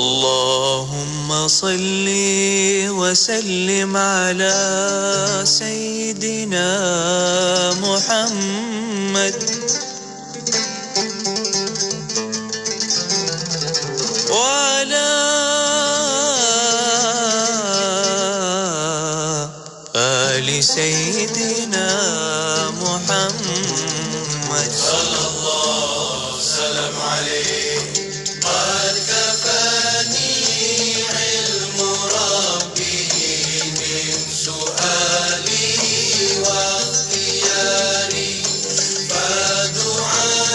اللهم صل وسلم على سيدنا محمد وعلى آل سيدنا محمد صلى الله وسلم عليه. قد كفاني علم ربي من سؤالي واختياري فدعائي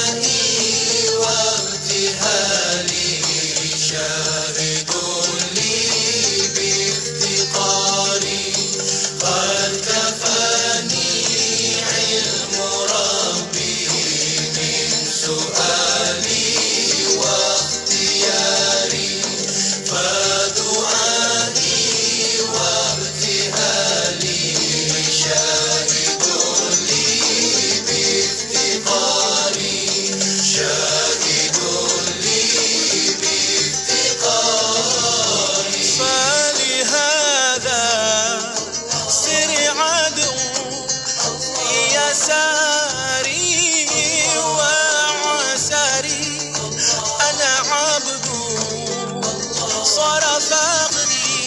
وابتهالي شاهد لي بافتقاري. قد كفاني علم ربي من سؤالي واختياري فدعائي وابتهالي شاهد لي بافتقاري شاهد لي بافتقاري. فلهذا سر عدو يساري وعساري أنا عبد صار فقري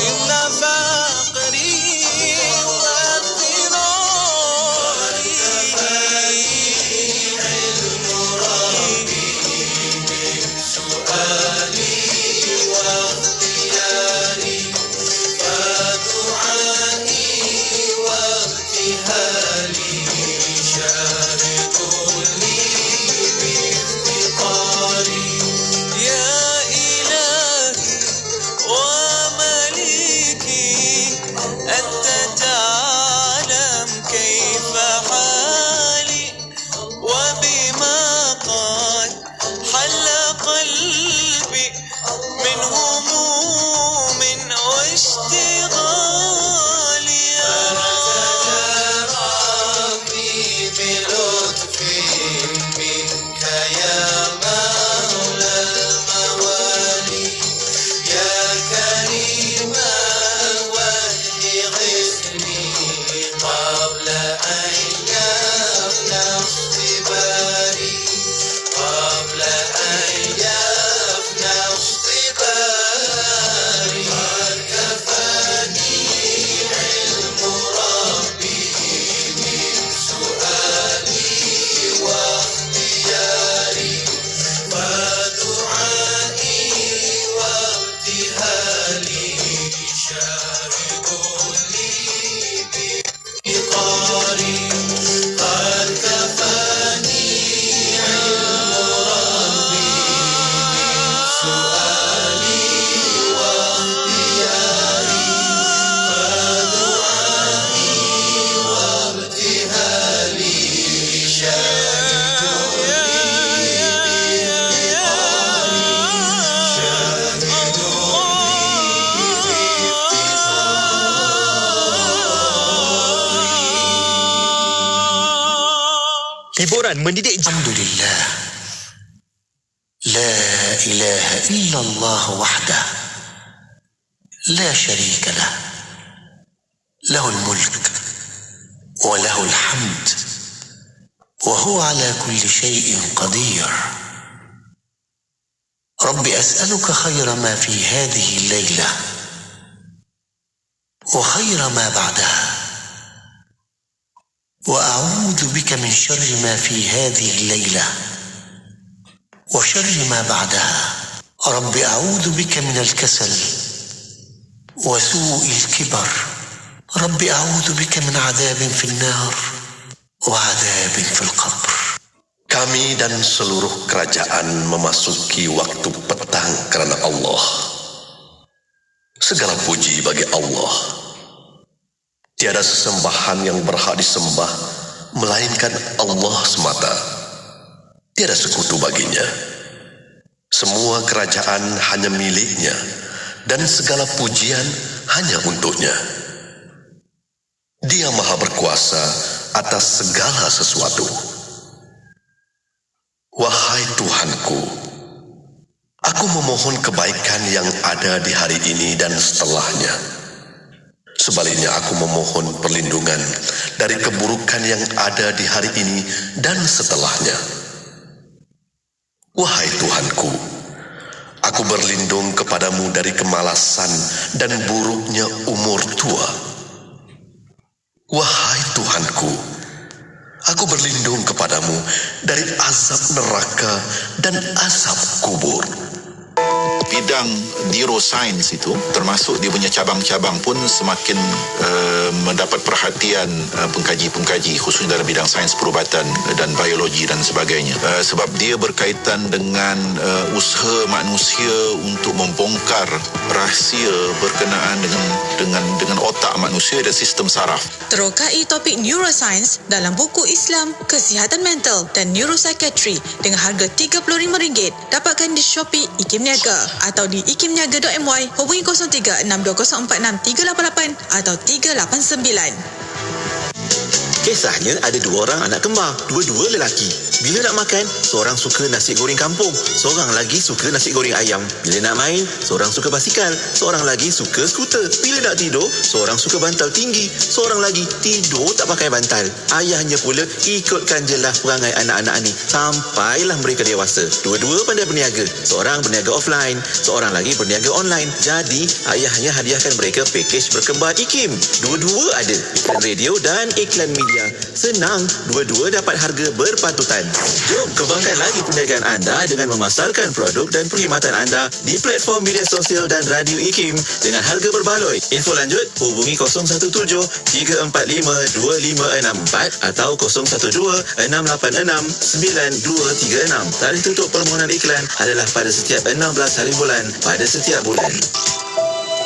إن فقري واضطراري. علم ربي من سؤالي واختياري فدعائي وابتهالي شاهد لي بافتقاري. يا إلهي ومليكي أنت تعلم كيف حالي وبما قد حل قلبي من هموم واشتغال. أرتجراني بلطف منك يا مولى الموالي يا كريم الوجه غثني قبل أن يفنى اختباري قبل أن يفنى اختباري. قد كفاني علم ربي من سؤالي واختياري فدعائي وابتهالي شاهد لي بافتقاري. قد كفاني علم ربي من سؤالي واختياري فدعائي وابتهالي شاهد لي Hiburan mendidik. Alhamdulillah. La ilaha illallah wahdah. La syarika lah. Lahul mulk. Wa lahul hamd. Wa huwa ala kulli syai'in qadir. Rabbi as'aluka khaira ma fi hadhihi al-laylah. Wa khaira ma ba'daha. وأعوذ بك من شر ما في هذه الليلة وشر ما بعدها. رب أعوذ بك من الكسل وسوء الكبر. رب أعوذ بك من عذاب في النار وعذاب في القبر. Kami dan seluruh kerajaan memasuki waktu petang karena Allah. Segala puji bagi Allah. Tiada sesembahan yang berhak disembah melainkan Allah semata. Tiada sekutu baginya. Semua kerajaan hanya miliknya dan segala pujian hanya untuknya. Dia maha berkuasa atas segala sesuatu. Wahai Tuhanku, Aku memohon kebaikan yang ada di hari ini dan setelahnya. Sebaliknya aku memohon perlindungan dari keburukan yang ada di hari ini dan setelahnya. Wahai Tuhanku, aku berlindung kepadamu dari kemalasan dan buruknya umur tua. Wahai Tuhanku, aku berlindung kepadamu dari azab neraka dan azab kubur. Bidang neuroscience itu, termasuk dia punya cabang-cabang pun semakin mendapat perhatian pengkaji-pengkaji, khususnya dalam bidang sains perubatan dan biologi dan sebagainya. Sebab dia berkaitan dengan usaha manusia untuk membongkar rahsia berkenaan dengan otak manusia dan sistem saraf. Terokai topik neuroscience dalam buku Islam, Kesihatan Mental dan Neuropsychiatry dengan harga RM35. Dapatkan di Shopee IKIM Niaga atau di ikimniaga.my, hubungi 0362466388 atau 389. Kisahnya ada 2 orang anak kembar, dua-dua lelaki. Bila nak makan, seorang suka nasi goreng kampung, seorang lagi suka nasi goreng ayam. Bila nak main, seorang suka basikal, seorang lagi suka skuter. Bila nak tidur, seorang suka bantal tinggi, seorang lagi tidur tak pakai bantal. Ayahnya pula ikutkan jelah perangai anak-anak ni sampailah mereka dewasa. Dua-dua pandai berniaga, seorang berniaga offline, seorang lagi berniaga online. Jadi ayahnya hadiahkan mereka pakej berkembar IKIM. Dua-dua ada iklan radio dan iklan media. Senang, dua-dua dapat harga berpatutan. Jom kembangkan lagi perniagaan anda dengan memasarkan produk dan perkhidmatan anda di platform media sosial dan radio IKIM dengan harga berbaloi. Info lanjut hubungi 017-345-2564 atau 012-686-9236. Tarikh tutup permohonan iklan adalah pada setiap 16 hari bulan pada setiap bulan.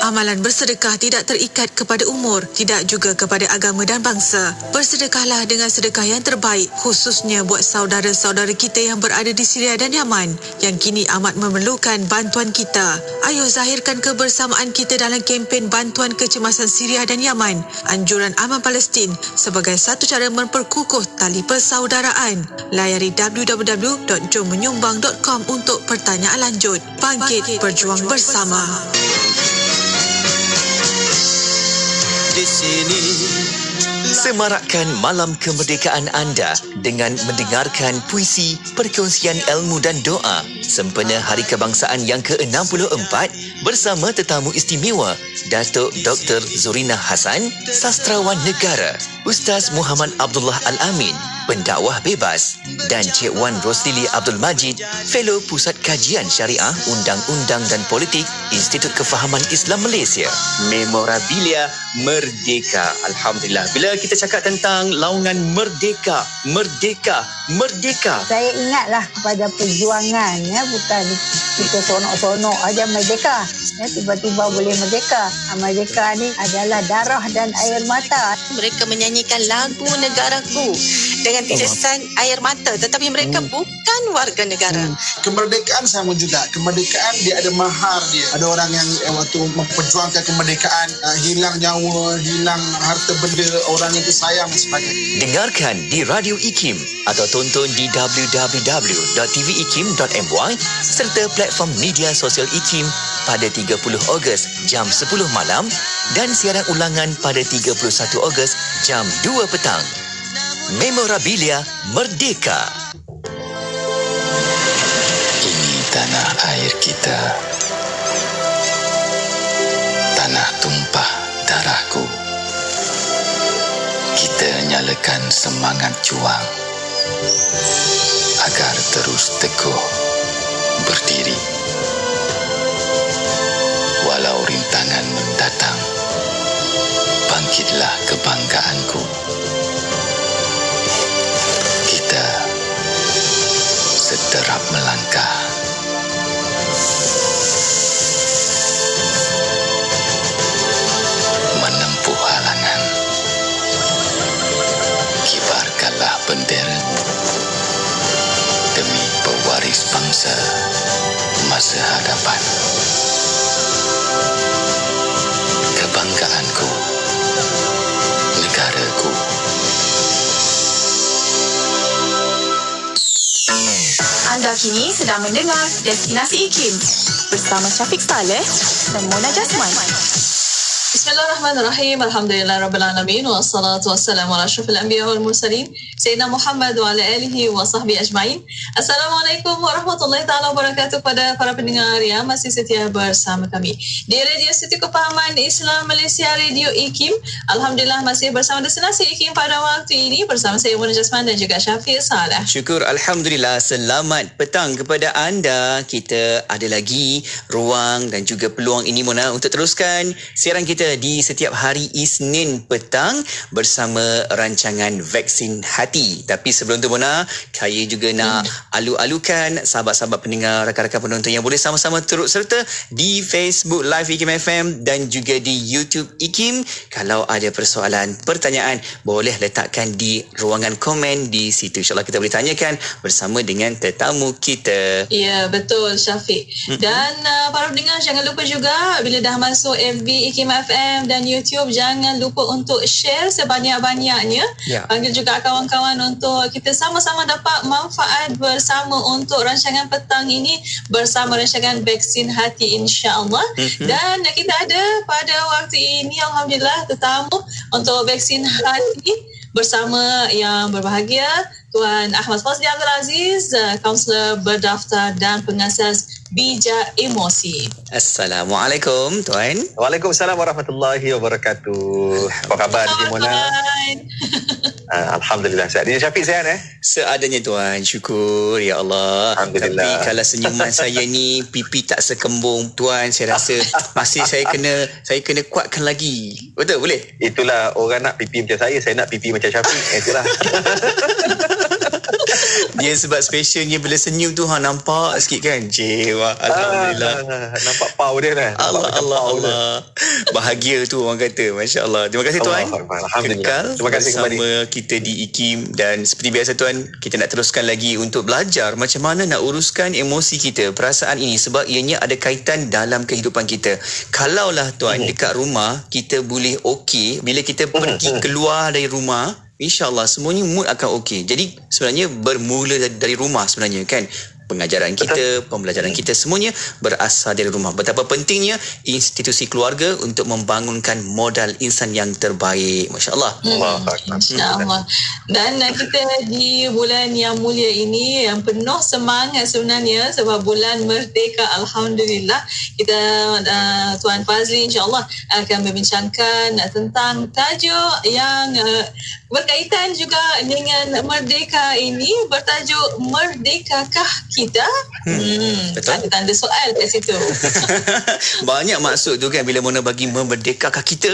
Amalan bersedekah tidak terikat kepada umur, tidak juga kepada agama dan bangsa. Bersedekahlah dengan sedekah yang terbaik, khususnya buat saudara-saudara kita yang berada di Syria dan Yaman, yang kini amat memerlukan bantuan kita. Ayo zahirkan kebersamaan kita dalam kempen bantuan kecemasan Syria dan Yaman, anjuran Aman Palestin sebagai satu cara memperkukuh tali persaudaraan. Layari www.jommenyumbang.com untuk pertanyaan lanjut. Bangkit berjuang bersama. Di sini semarakkan malam kemerdekaan anda dengan mendengarkan puisi, perkongsian ilmu dan doa sempena Hari Kebangsaan yang ke-64 bersama tetamu istimewa Datuk Dr. Zorina Hassan, Sastrawan Negara, Ustaz Muhammad Abdullah Al-Amin, pendakwah bebas, dan Cik Wan Rosli Abdul Majid, Fellow Pusat Kajian Syariah, Undang-Undang dan Politik, Institut Kefahaman Islam Malaysia. Memorabilia Merdeka. Alhamdulillah. Bila kita cakap tentang laungan Merdeka, Merdeka, Merdeka, saya ingatlah kepada perjuangan, ya, bukan kita sonok-sonok aja merdeka, ya, tiba-tiba boleh merdeka. Merdeka ni adalah darah dan air mata. Mereka menyanyikan lagu negaraku dengan titisan air mata, tetapi mereka bukan warga negara. Kemerdekaan sama juga. Kemerdekaan dia ada mahar dia. Ada orang yang waktu memperjuangkan kemerdekaan hilang nyawa, hilang harta benda, orang yang disayang dan sebagainya. dengarkan di Radio IKIM atau tonton di www.tvikim.my serta platform media sosial IKIM pada 30 Ogos jam 10 malam dan siaran ulangan pada 31 Ogos jam 2 petang. Memorabilia Merdeka. Ini tanah air kita, tanah tumpah darahku. Kita nyalakan semangat juang agar terus teguh berdiri. Walau rintangan mendatang, bangkitlah kebanggaanku. Kita sederap melangkah, menempuh halangan. Kibarkanlah benderamu demi pewaris bangsa masa hadapan. Kebanggaanku, negaraku. Anda kini sedang mendengar Destinasi IKIM. bersama Syafiq Saleh dan Mona Jasman. Bismillahirrahmanirrahim. Alhamdulillahirrabbilalamin. Wassalatu wassalamu ala asyrafil anbiya wal mursalin. Sayyidina Muhammad wa ala alihi wa sahbihi ajma'in. Assalamualaikum warahmatullahi ta'ala wabarakatuh kepada para pendengar yang masih setia bersama kami di Radio Siti Kepahaman Islam Malaysia, Radio IKIM. Alhamdulillah masih bersama destinasi IKIM pada waktu ini bersama saya Mona Jasman dan juga Syafiq Saleh. Syukur, Alhamdulillah. Selamat petang kepada anda. Kita ada lagi ruang dan juga peluang ini, Mona, untuk teruskan siaran kita di setiap hari Isnin petang bersama rancangan Vaksin Hati. Tapi sebelum tu, Mona, saya juga nak alu-alukan sahabat-sahabat pendengar, rakan-rakan penonton yang boleh sama-sama turut serta di Facebook Live IKIM FM dan juga di YouTube IKIM. Kalau ada persoalan, pertanyaan, boleh letakkan di ruangan komen di situ. InsyaAllah kita boleh tanyakan bersama dengan tetamu kita. Ya, betul Syafiq. Dan para pendengar, jangan lupa juga bila dah masuk FB IKIM FM dan YouTube, jangan lupa untuk share sebanyak-banyaknya. Ya. Panggil juga kawan-kawan untuk kita sama-sama dapat manfaat bersama untuk rancangan petang ini bersama rancangan Vaksin Hati, insya-Allah. Dan kita ada pada waktu ini, alhamdulillah, tetamu untuk Vaksin Hati bersama yang berbahagia Tuan Ahmad Fazli Abdul Aziz, kaunselor berdaftar dan pengasas Bijak Emosi. Assalamualaikum, Tuan. Waalaikumsalam warahmatullahi wabarakatuh. Apa khabar, Encik Mona? Alhamdulillah sihat. Ini Syafiq sihat Seadanya, Tuan. Syukur, ya Allah. Alhamdulillah. Tapi kalau senyuman saya ni pipi tak sekembung, Tuan, saya rasa masih saya kena kuatkan lagi. Betul, boleh? Itulah orang nak pipi macam saya nak pipi macam Syafiq. Itulah. Dia sebab specialnya bila senyum tu nampak sikit kan. Alhamdulillah. Nampak power dia kan. Allah. Bahagia tu orang kata. Masya Allah. Terima kasih, Tuan. Alhamdulillah. Kekal Terima kasih bersama kembali kita di IKIM. Dan seperti biasa, Tuan, kita nak teruskan lagi untuk belajar macam mana nak uruskan emosi kita, perasaan ini, sebab ianya ada kaitan dalam kehidupan kita. Kalaulah, Tuan, dekat rumah kita boleh okey, bila kita pergi keluar dari rumah, InsyaAllah semuanya mood akan okey. Jadi sebenarnya bermula dari rumah sebenarnya kan. Pengajaran kita, pembelajaran kita, semuanya berasal dari rumah. Betapa pentingnya institusi keluarga untuk membangunkan modal insan yang terbaik. Masya Allah. InsyaAllah. Dan kita di bulan yang mulia ini yang penuh semangat sebenarnya sebab bulan Merdeka, Alhamdulillah. Kita Tuan Fazli insyaAllah akan membincangkan tentang tajuk yang berkaitan juga dengan Merdeka ini, bertajuk Merdekakah kita? Betul. Ada tanda soal kat situ. Banyak maksud tu kan bila Mona bagi memerdekakan kita.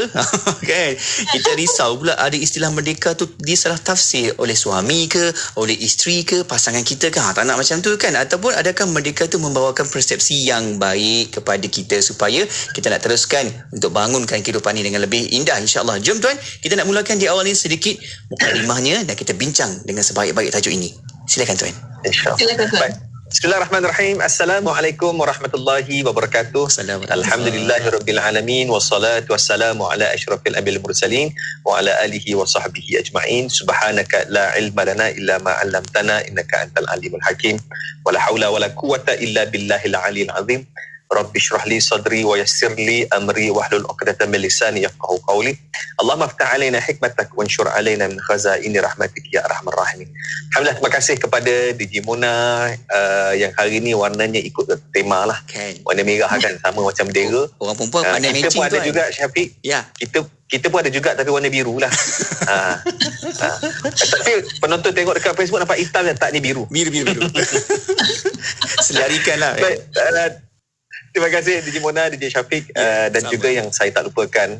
Kan? Kita risau pula ada istilah merdeka tu disalah tafsir oleh suami ke, oleh isteri ke, pasangan kita ke. Tak nak macam tu kan? Ataupun adakah merdeka tu membawakan persepsi yang baik kepada kita supaya kita nak teruskan untuk bangunkan kehidupan ni dengan lebih indah, insyaAllah. Jom, Tuan, kita nak mulakan di awal ni sedikit mukadimahnya dan kita bincang dengan sebaik-baik tajuk ini. Silakan, Tuan. InsyaAllah. Silakan, Tuan. Bismillahirrahmanirrahim. Assalamualaikum warahmatullahi wabarakatuh. Alhamdulillahirabbil alamin wassalatu wassalamu ala asyrafil anbiya'i wal mursalin wa ala alihi wa sahbihi ajma'in. Subhanaka la ilma lana illa ma 'allamtana innaka antal alimul hakim. Wala haula wala quwwata illa billahil aliyil azim. Rabbi shrah li sadri wa yassir li amri wahlul 'uqdatam min lisani yafqahu qawli. Allahumma aftah 'alaina hikmatak wa anshur 'alaina min khazaini rahmatik ya arhamar rahimin. Alhamdulillah, terima kasih kepada DJ Mona yang hari ni warnanya ikut tema lah. Warna merah kan, sama macam bendera. Orang perempuan pandai matching, kita pun ada Tuan. juga, Syafiq. Ya. Kita pun ada juga tapi warna biru lah. Tapi penonton tengok dekat Facebook nampak hitam dan tak, ni biru. Biru. Selarikan lah. Baik, terima kasih DJ Mona, DJ Syafiq, dan juga yang saya tak lupakan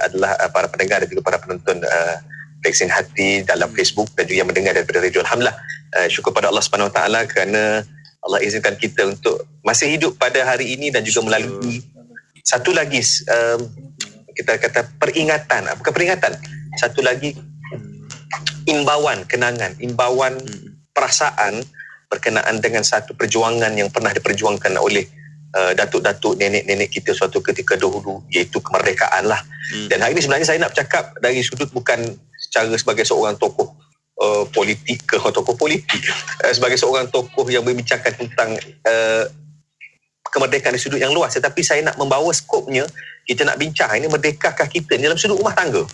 adalah para pendengar dan juga para penonton Vaksin Hati dalam Facebook dan juga yang mendengar daripada radio. Alhamdulillah, syukur pada Allah Subhanahu Wa Taala kerana Allah izinkan kita untuk masih hidup pada hari ini dan juga melalui satu lagi kita kata peringatan, bukan peringatan, satu lagi imbauan kenangan, imbauan perasaan berkenaan dengan satu perjuangan yang pernah diperjuangkan oleh datuk-datuk, nenek-nenek kita suatu ketika dahulu, iaitu kemerdekaan lah. Dan hari ini sebenarnya saya nak bercakap dari sudut bukan secara sebagai seorang tokoh politik ke tokoh politik, sebagai seorang tokoh yang berbincangkan tentang kemerdekaan di sudut yang luas, tetapi saya nak membawa skopnya, kita nak bincang ini merdekakah kita dalam sudut rumah tangga.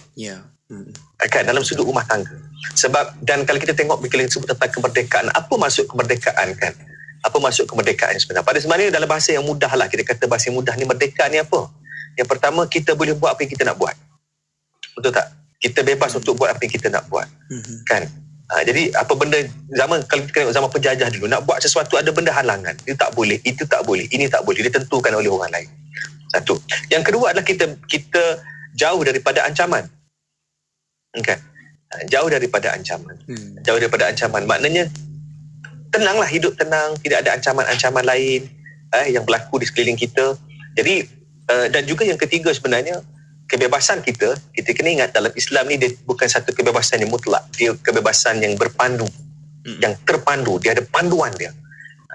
Kan, dalam sudut rumah tangga. Sebab, dan kalau kita tengok bila kita sebut tentang kemerdekaan, apa maksud kemerdekaan kan? Apa maksud kemerdekaan sebenarnya? Pada sebenarnya dalam bahasa yang mudah lah, kita kata bahasa yang mudah ni, merdeka ni apa? Yang pertama, kita boleh buat apa yang kita nak buat. Betul tak? Kita bebas untuk buat apa yang kita nak buat. Kan? Jadi apa benda zaman, kalau kita tengok zaman penjajah dulu, nak buat sesuatu ada benda halangan. Itu tak boleh, itu tak boleh, ini tak boleh, ditentukan oleh orang lain. Satu. Yang kedua adalah kita jauh daripada ancaman. Kan? Jauh daripada ancaman. Jauh daripada ancaman. Maknanya tenanglah, hidup tenang, tidak ada ancaman-ancaman lain yang berlaku di sekeliling kita. Jadi dan juga yang ketiga sebenarnya, kebebasan kita kena ingat dalam Islam ni dia bukan satu kebebasan yang mutlak, dia kebebasan yang berpandu, yang terpandu, dia ada panduan dia.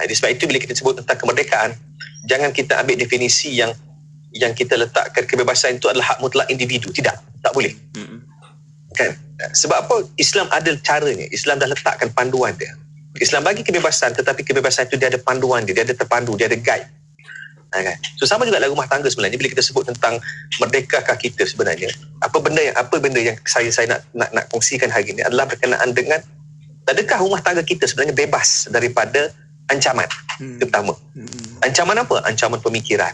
Jadi sebab itu bila kita sebut tentang kemerdekaan, jangan kita ambil definisi yang kita letakkan kebebasan itu adalah hak mutlak individu. Tidak, tak boleh. Kan? Sebab apa? Islam ada caranya, Islam dah letakkan panduan dia. Islam bagi kebebasan, tetapi kebebasan itu dia ada panduan dia ada terpandu, dia ada guide. Kan? So sama juga dalam rumah tangga sebenarnya, bila kita sebut tentang merdekakah kita sebenarnya, apa benda yang saya nak kongsikan hari ini adalah berkenaan dengan adakah rumah tangga kita sebenarnya bebas daripada ancaman. Pertama, ancaman apa? Ancaman pemikiran.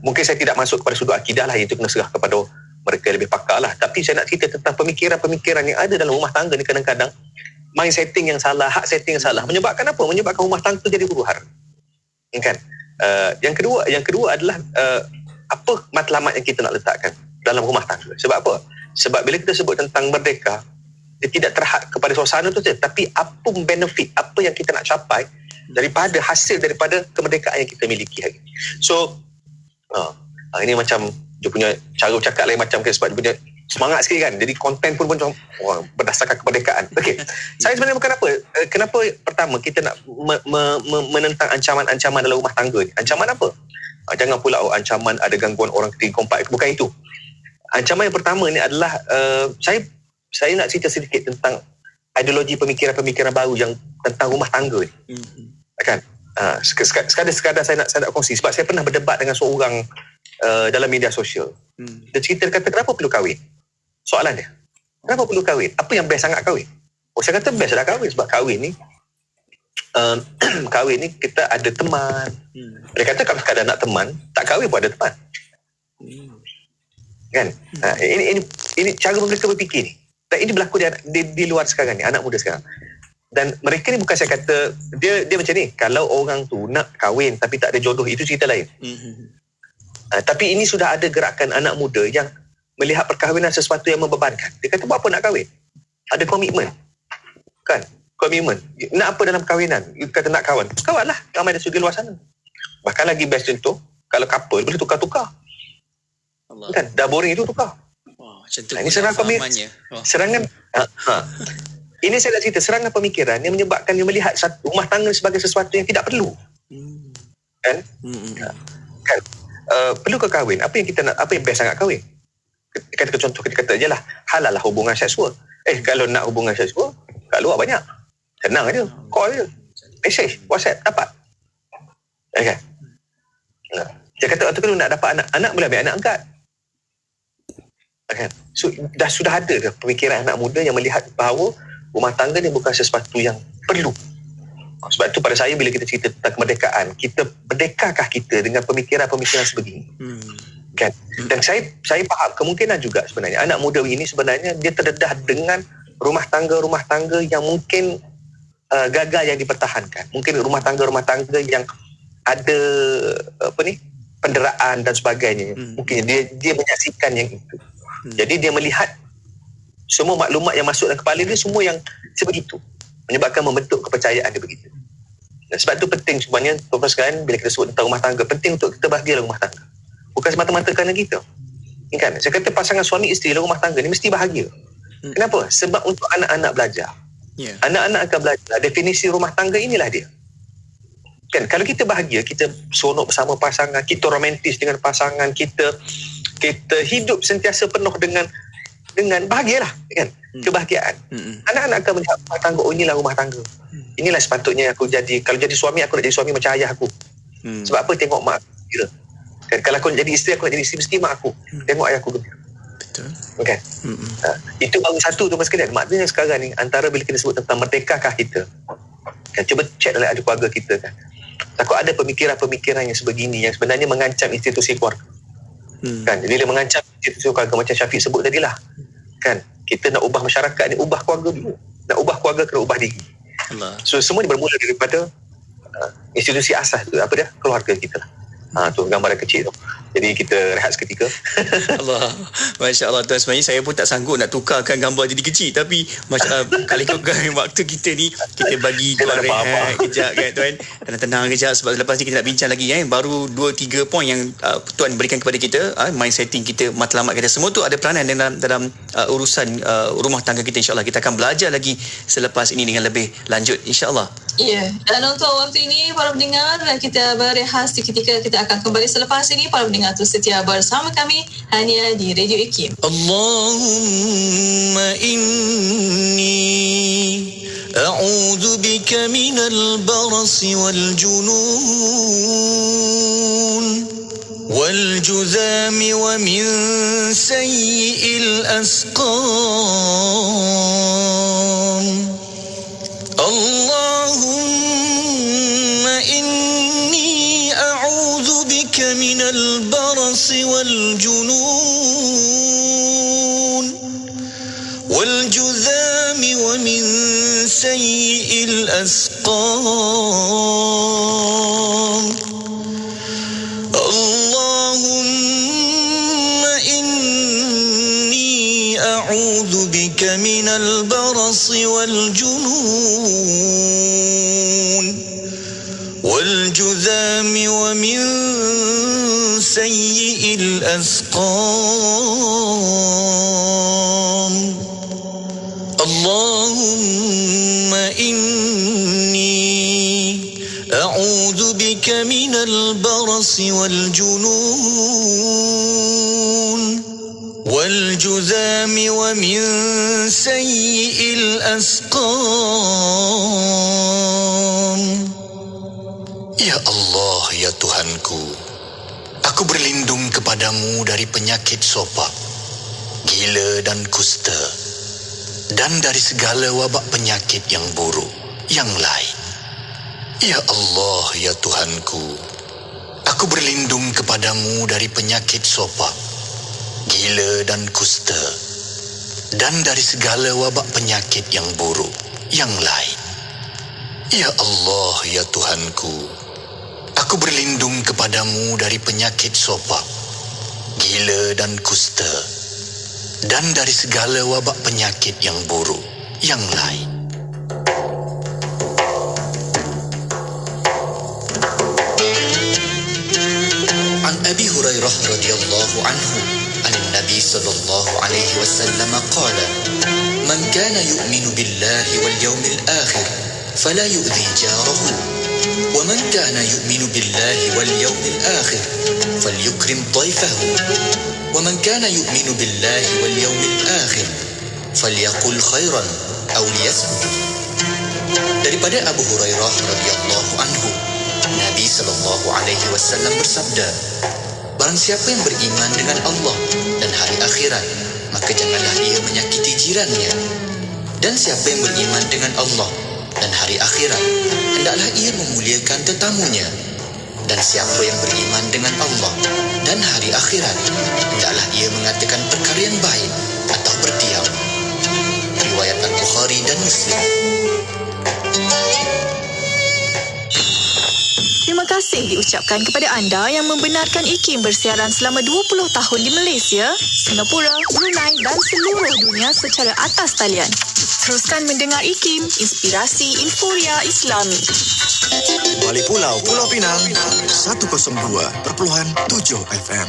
Mungkin saya tidak masuk kepada sudut akidah lah, itu kena serah kepada mereka yang lebih pakar lah, tapi saya nak cerita tentang pemikiran-pemikiran yang ada dalam rumah tangga ni. Kadang-kadang mind setting yang salah, hak setting yang salah, menyebabkan apa? Menyebabkan rumah tangga jadi huru-hara. Kan? Yang kedua adalah apa matlamat yang kita nak letakkan dalam rumah tangga. Sebab apa? Sebab bila kita sebut tentang merdeka, dia tidak terhad kepada suasana tu saja, tapi apa benefit, apa yang kita nak capai daripada hasil daripada kemerdekaan yang kita miliki hari ini. So ini macam dia punya cara bercakap lain macam kan, sebab dia punya semangat sikit kan. Jadi konten pun macam berdasarkan kemerdekaan. Okey. Saya sebenarnya bukan apa. Kenapa pertama kita nak menentang ancaman-ancaman dalam rumah tangga ni? Ancaman apa? Jangan pula ancaman ada gangguan orang ketiga keempat. Bukan itu. Ancaman yang pertama ni adalah saya nak cerita sedikit tentang ideologi pemikiran-pemikiran baru yang tentang rumah tangga ni. Kan? Sekadar saya nak kongsi, sebab saya pernah berdebat dengan seorang dalam media sosial. Dia cerita, dia kata kenapa perlu kahwin? Soalan dia, kenapa perlu kahwin? Apa yang best sangat kahwin? Saya kata best lah kahwin, sebab kahwin ni kita ada teman. Dia kata kalau sekadar nak teman, tak kahwin pun ada teman. Kan? Ini cara mereka berfikir ni. Dan ini berlaku di luar sekarang ni, anak muda sekarang. Dan mereka ni bukan saya kata, dia macam ni, kalau orang tu nak kahwin tapi tak ada jodoh, itu cerita lain. Tapi ini sudah ada gerakan anak muda yang melihat perkahwinan sesuatu yang membebankan. Dia kata, buat apa nak kahwin? Ada komitmen. Kan? Komitmen. Nak apa dalam kahwinan? Dia kata nak kawan. Kawan lah. Ramai ada sudut luar sana. Bahkan lagi best contoh, kalau couple boleh tukar-tukar. Kan? Dah boring itu tukar. Ini serangan ini saya nak cerita, serangan pemikiran yang menyebabkan dia melihat rumah tangga sebagai sesuatu yang tidak perlu. Kan? Kan? Perlu ke kahwin? Apa yang kita nak, apa yang best sangat kahwin? Kita contoh, kita kata je lah, halal lah hubungan seksual. Kalau nak hubungan seksual, kat luar banyak. Tenang aja, call je. Message, WhatsApp, dapat. Kan? Dia kata, kalau nak dapat anak boleh ambil anak angkat. Kan? So, sudah ada ke pemikiran anak muda yang melihat bahawa rumah tangga ni bukan sesuatu yang perlu. Sebab itu pada saya bila kita cerita tentang kemerdekaan, kita merdekakah kita dengan pemikiran-pemikiran sebegini? Kan? Dan saya faham kemungkinan juga sebenarnya anak muda ini sebenarnya dia terdedah dengan rumah tangga yang mungkin gagal yang dipertahankan. Mungkin rumah tangga yang ada penderaan dan sebagainya. Mungkin dia menyaksikan yang itu. Jadi dia melihat semua maklumat yang masuk dalam kepala dia semua yang sebegitu, menyebabkan membentuk kepercayaan dia begitu. Dan sebab itu penting sebenarnya tuan-tuan sekalian, bila kita sebut tentang rumah tangga, penting untuk kita bahagia dalam rumah tangga. Bukan semata-mata kerana kita. Kan? Saya kata pasangan suami isteri dalam rumah tangga ni mesti bahagia. Kenapa? Sebab untuk anak-anak belajar. Anak-anak akan belajar definisi rumah tangga, inilah dia. Kan? Kalau kita bahagia, kita seronok bersama pasangan, kita romantis dengan pasangan kita hidup sentiasa penuh dengan bahagialah, kan? Kebahagiaan. Anak-anak akan melihat rumah tangga, inilah rumah tangga. Inilah sepatutnya aku jadi. Kalau jadi suami, aku nak jadi suami macam ayah aku. Sebab apa? Tengok mak aku gembira. Kan, kalau aku nak jadi isteri, mesti mak aku tengok ayah aku gembira. Betul. Okay. Itu baru satu tu, Mas Kalian. Maknanya sekarang ni, antara bila kita sebut tentang merdekakah kita, kan, cuba cek dalam ada keluarga kita kan. Takut ada pemikiran-pemikiran yang sebegini yang sebenarnya mengancam institusi keluarga. Kan, bila mengancam institusi keluarga macam Syafiq sebut tadilah. Kan, kita nak ubah masyarakat ni, ubah keluarga dulu. Nak ubah keluarga, kena ubah diri. So semua ni bermula daripada institusi asas tu, apa dia? Keluarga kita lah. Tu gambaran kecil tu. Jadi kita rehat seketika. Allah, Masya Allah tuan. Sebenarnya saya pun tak sanggup nak tukarkan gambar jadi kecil, tapi kalau ikutkan waktu kita ni, kita bagi tuan rehat kejap kan tuan, tenang-tenang kejap, sebab lepas ni kita nak bincang lagi baru 2-3 poin yang tuan berikan kepada kita, mind setting kita, matlamat kita, semua tu ada peranan dalam urusan rumah tangga kita. InsyaAllah kita akan belajar lagi selepas ini dengan lebih lanjut, InsyaAllah. Ya, dan untuk waktu ini para pendengar, kita berehat seketika. Kita akan kembali selepas ini. Para pendengar terus setia bersama kami hanya di Radio IKIM. Allahumma inni a'udzu bika minal barasi wal junun wal juzami wa min sayyi'il asqam. Allahumma inni a'udzu bika minal barasi wal junun wal juzami wa min sayyi'il asqam. Allahumma inni a'udzu bika minal barasi wal junun wal juzami wa min sayyi'il asqam. Allahumma inni a'udzu bika minal barasi wal junun wal juzami wa min sayyi'il asqam. Ya Allah, ya Tuhanku, aku berlindung kepadamu dari penyakit sopak, gila dan kusta, dan dari segala wabak penyakit yang buruk yang lain. Ya Allah, ya Tuhanku, aku berlindung kepadamu dari penyakit sopak, gila dan kusta, dan dari segala wabak penyakit yang buruk yang lain. Ya Allah, ya Tuhanku, aku berlindung kepadamu dari penyakit sopak, gila dan kusta, dan dari segala wabak penyakit yang buruk yang lain. An Abi Hurairah radhiyallahu anhu an Nabi sallallahu alaihi wasallam qala man kana yu'minu billahi wal yawmil akhir fala yu'dhi jarahu ومن كان يؤمن بالله واليوم الآخر فليكرم ضيفه ومن كان يؤمن بالله واليوم الآخر فليقل خيرا أو ليصمت. Daripada Abu Hurairah radhiyallahu anhu, Nabi sallallahu alaihi wasallam bersabda, barang siapa yang beriman dengan Allah dan hari akhirat, maka janganlah ia menyakiti jirannya. Dan siapa yang beriman dengan Allah dan hari akhirat, hendaklah ia memuliakan tetamunya. Dan siapa yang beriman dengan Allah dan hari akhirat, hendaklah ia mengatakan perkara yang baik atau berdiam. Riwayat Al-Bukhari dan Muslim. Terima kasih diucapkan kepada anda yang membenarkan IKIM bersiaran selama 20 tahun di Malaysia, Singapura, Brunei dan seluruh dunia secara atas talian. Teruskan mendengar IKIM, inspirasi Inforia Islami. Balik Pulau, Pulau Pinang, 102.7 FM.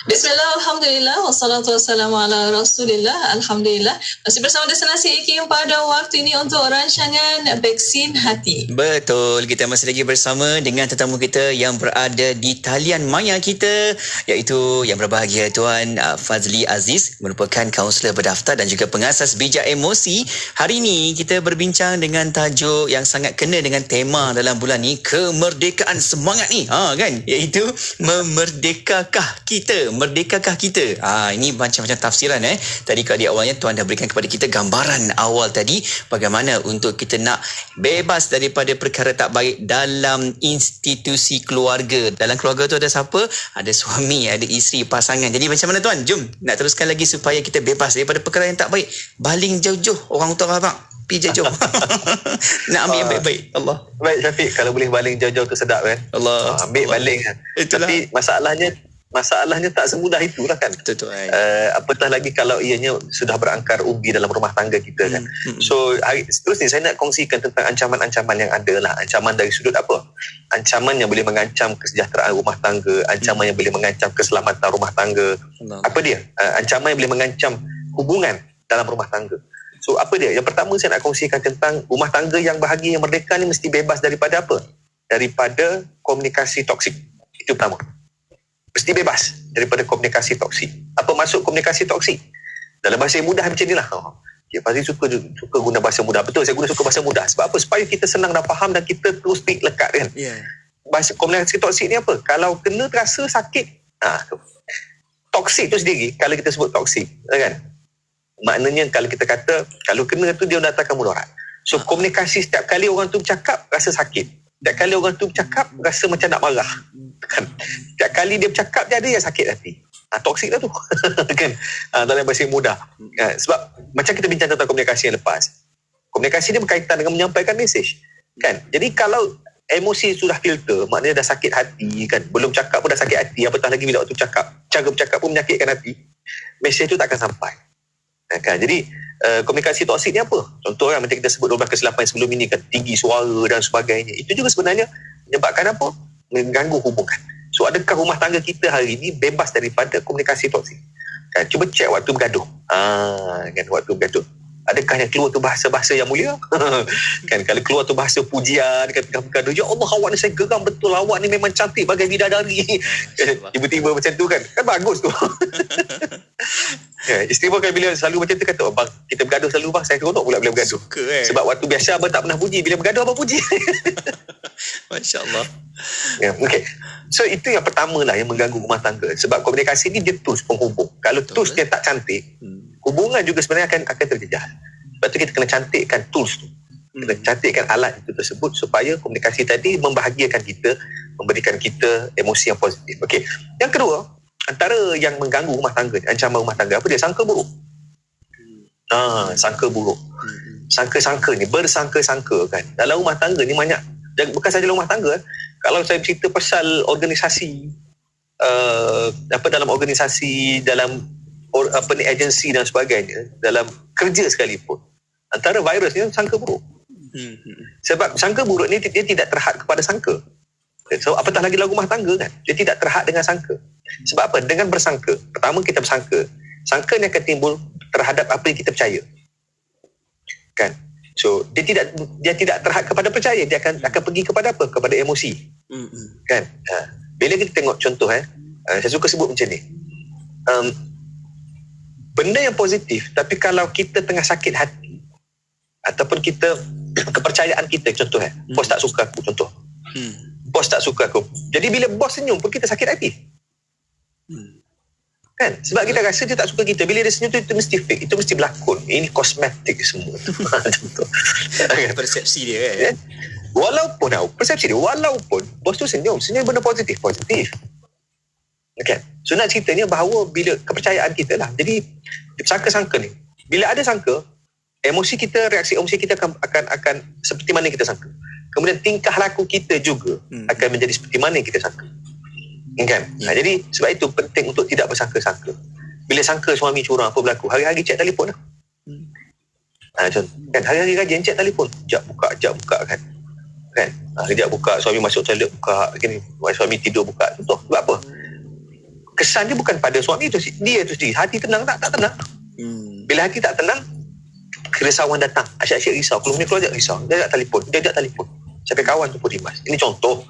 Bismillah, Alhamdulillah, wassalatu wassalamu ala Rasulillah. Alhamdulillah. Masih bersama Destinasi IKIM pada waktu ini untuk rancangan Vaksin Hati. Betul, kita masih lagi bersama dengan tetamu kita yang berada di talian maya kita, iaitu yang berbahagia Tuan Fazli Aziz, merupakan kaunselor berdaftar dan juga pengasas Bijak Emosi. Hari ini kita berbincang dengan tajuk yang sangat kena dengan tema dalam bulan ni, kemerdekaan semangat ni, kan, iaitu memerdekakah kita. Merdekakah kita? Ini macam-macam tafsiran. Tadi di awalnya Tuan dah berikan kepada kita gambaran awal tadi bagaimana untuk kita nak bebas daripada perkara tak baik dalam institusi keluarga. Dalam keluarga tu ada siapa? Ada suami, ada isteri, pasangan. Jadi macam mana Tuan? Jom nak teruskan lagi supaya kita bebas daripada perkara yang tak baik. Baling jauh-jauh orang utara abang. Pergi jauh. Nak ambil yang baik-baik. Allah. Baik Syafiq, kalau boleh baling jauh-jauh tu sedap kan. Allah. Ambil baling kan. Tapi masalahnya tak semudah itulah kan. Betul. Apatah lagi kalau ianya sudah berangkar ubi dalam rumah tangga kita kan. So seterusnya saya nak kongsikan tentang ancaman-ancaman yang ada lah. Ancaman dari sudut apa? Ancaman yang boleh mengancam kesejahteraan rumah tangga, ancaman yang boleh mengancam keselamatan rumah tangga. Apa dia? Ancaman yang boleh mengancam hubungan dalam rumah tangga. So apa dia? Yang pertama saya nak kongsikan tentang rumah tangga yang bahagia, yang merdeka ni mesti bebas daripada apa? Daripada komunikasi toksik. Itu pertama. Mesti bebas daripada komunikasi toksik. Apa maksud komunikasi toksik? Dalam bahasa yang mudah macam inilah. Dia pasti suka guna bahasa mudah. Betul, saya suka bahasa mudah. Sebab apa? Supaya kita senang dan faham dan kita terus speak lekat kan. Bahasa komunikasi toksik ni apa? Kalau kena terasa sakit. Toksik tu sendiri, kalau kita sebut toksik, kan? Maknanya kalau kita kata, kalau kena tu dia mendatangkan mudarat. So komunikasi setiap kali orang tu bercakap, rasa sakit. Setiap kali orang tu bercakap, rasa macam nak marah. Kan? Setiap kali dia bercakap, dia ada yang sakit hati. Toksik lah tu. Kan? Dalam bahasa mudah. Sebab macam kita bincang tentang komunikasi yang lepas. Komunikasi dia berkaitan dengan menyampaikan mesej. Kan? Jadi kalau emosi sudah filter, maknanya dah sakit hati. Kan? Belum cakap pun dah sakit hati. Apatah lagi bila waktu cakap. Cara bercakap pun menyakitkan hati. Mesej tu tak akan sampai. Kan? Jadi komunikasi toksik ni apa? Contoh kan macam kita sebut 12 kesilapan sebelum ini kan, tinggi suara dan sebagainya. Itu juga sebenarnya menyebabkan apa? Mengganggu hubungan. So adakah rumah tangga kita hari ini bebas daripada komunikasi toksik? Kan? Cuba cek waktu bergaduh. Kan, waktu bergaduh. Adakah yang keluar tu bahasa-bahasa yang mulia? Kan, kalau keluar tu bahasa pujian, kan, tengah bergaduh, ya Allah, awak ni saya geram betul, awak ni memang cantik bagai bidadari. Tiba-tiba macam tu kan bagus tu. Isteri pun kan bila selalu macam tu kata, bang, kita bergaduh selalu bang, saya seronok pula bila bergaduh. Sebab waktu biasa abang tak pernah puji, bila bergaduh abang puji. Masya Allah. Okay. So itu yang pertama lah yang mengganggu rumah tangga. Sebab komunikasi ni dia tools penghubung. Kalau tools dia tak cantik, hubungan juga sebenarnya akan terjejah. Sebab tu kita kena cantikkan tools tu. Kita cantikkan alat itu tersebut supaya komunikasi tadi membahagiakan kita, memberikan kita emosi yang positif. Okay. Yang kedua, antara yang mengganggu rumah tangga, ancaman rumah tangga, apa dia? Sangka buruk. Sangka buruk. Sangka-sangka ni, bersangka-sangka kan. Dalam rumah tangga ni banyak. Bukan saja rumah tangga. Kalau saya cerita pasal organisasi, dalam organisasi, dalam agensi dan sebagainya, dalam kerja sekalipun, antara virus ni sangka buruk. Sebab sangka buruk ni dia tidak terhad kepada sangka. So apatah lagi dalam rumah tangga kan, dia tidak terhad dengan sangka. Sebab apa? Dengan bersangka, pertama kita bersangka, sangka ni akan timbul terhadap apa yang kita percaya. Kan? So dia tidak terhad kepada percaya, dia akan pergi kepada apa? Kepada emosi. Kan? Bila kita tengok contoh saya suka sebut macam ni. Benda yang positif, tapi kalau kita tengah sakit hati ataupun kita kepercayaan kita, contoh bos tak suka aku, contoh. Bos tak suka aku. Jadi bila bos senyum pun kita sakit hati. Kan? Sebab kita rasa dia tak suka kita. Bila dia senyum tu, itu mesti fake, itu mesti berlakon. Ini kosmetik semua. Contoh. Persepsi dia kan. Walaupun persepsi dia, walaupun bos tu senyum benda positif. Okay. So nak ceritanya bahawa bila kepercayaan kita lah. Jadi sangka-sangka ni, bila ada sangka, emosi kita, reaksi emosi kita akan seperti mana kita sangka. Kemudian tingkah laku kita juga akan menjadi seperti mana kita sangka. Kan? Jadi sebab itu penting untuk tidak bersangka-sangka. Bila sangka suami curang, apa berlaku? Hari-hari cek telefon lah. Contoh, kan? Hari-hari rajin cek telefon. Jap buka kan. Kejap buka, suami masuk toilet buka, gini, suami tidur buka. Contoh, sebab apa? kesan dia bukan pada suami tu, dia tu sendiri. Hati tenang tak? Tak tenang. Bila hati tak tenang, kerisauan datang. Asyik-asyik risau. Kalau ni keluar risau. Dia tak telefon. Sampai kawan tu pun rimas. Ini contoh.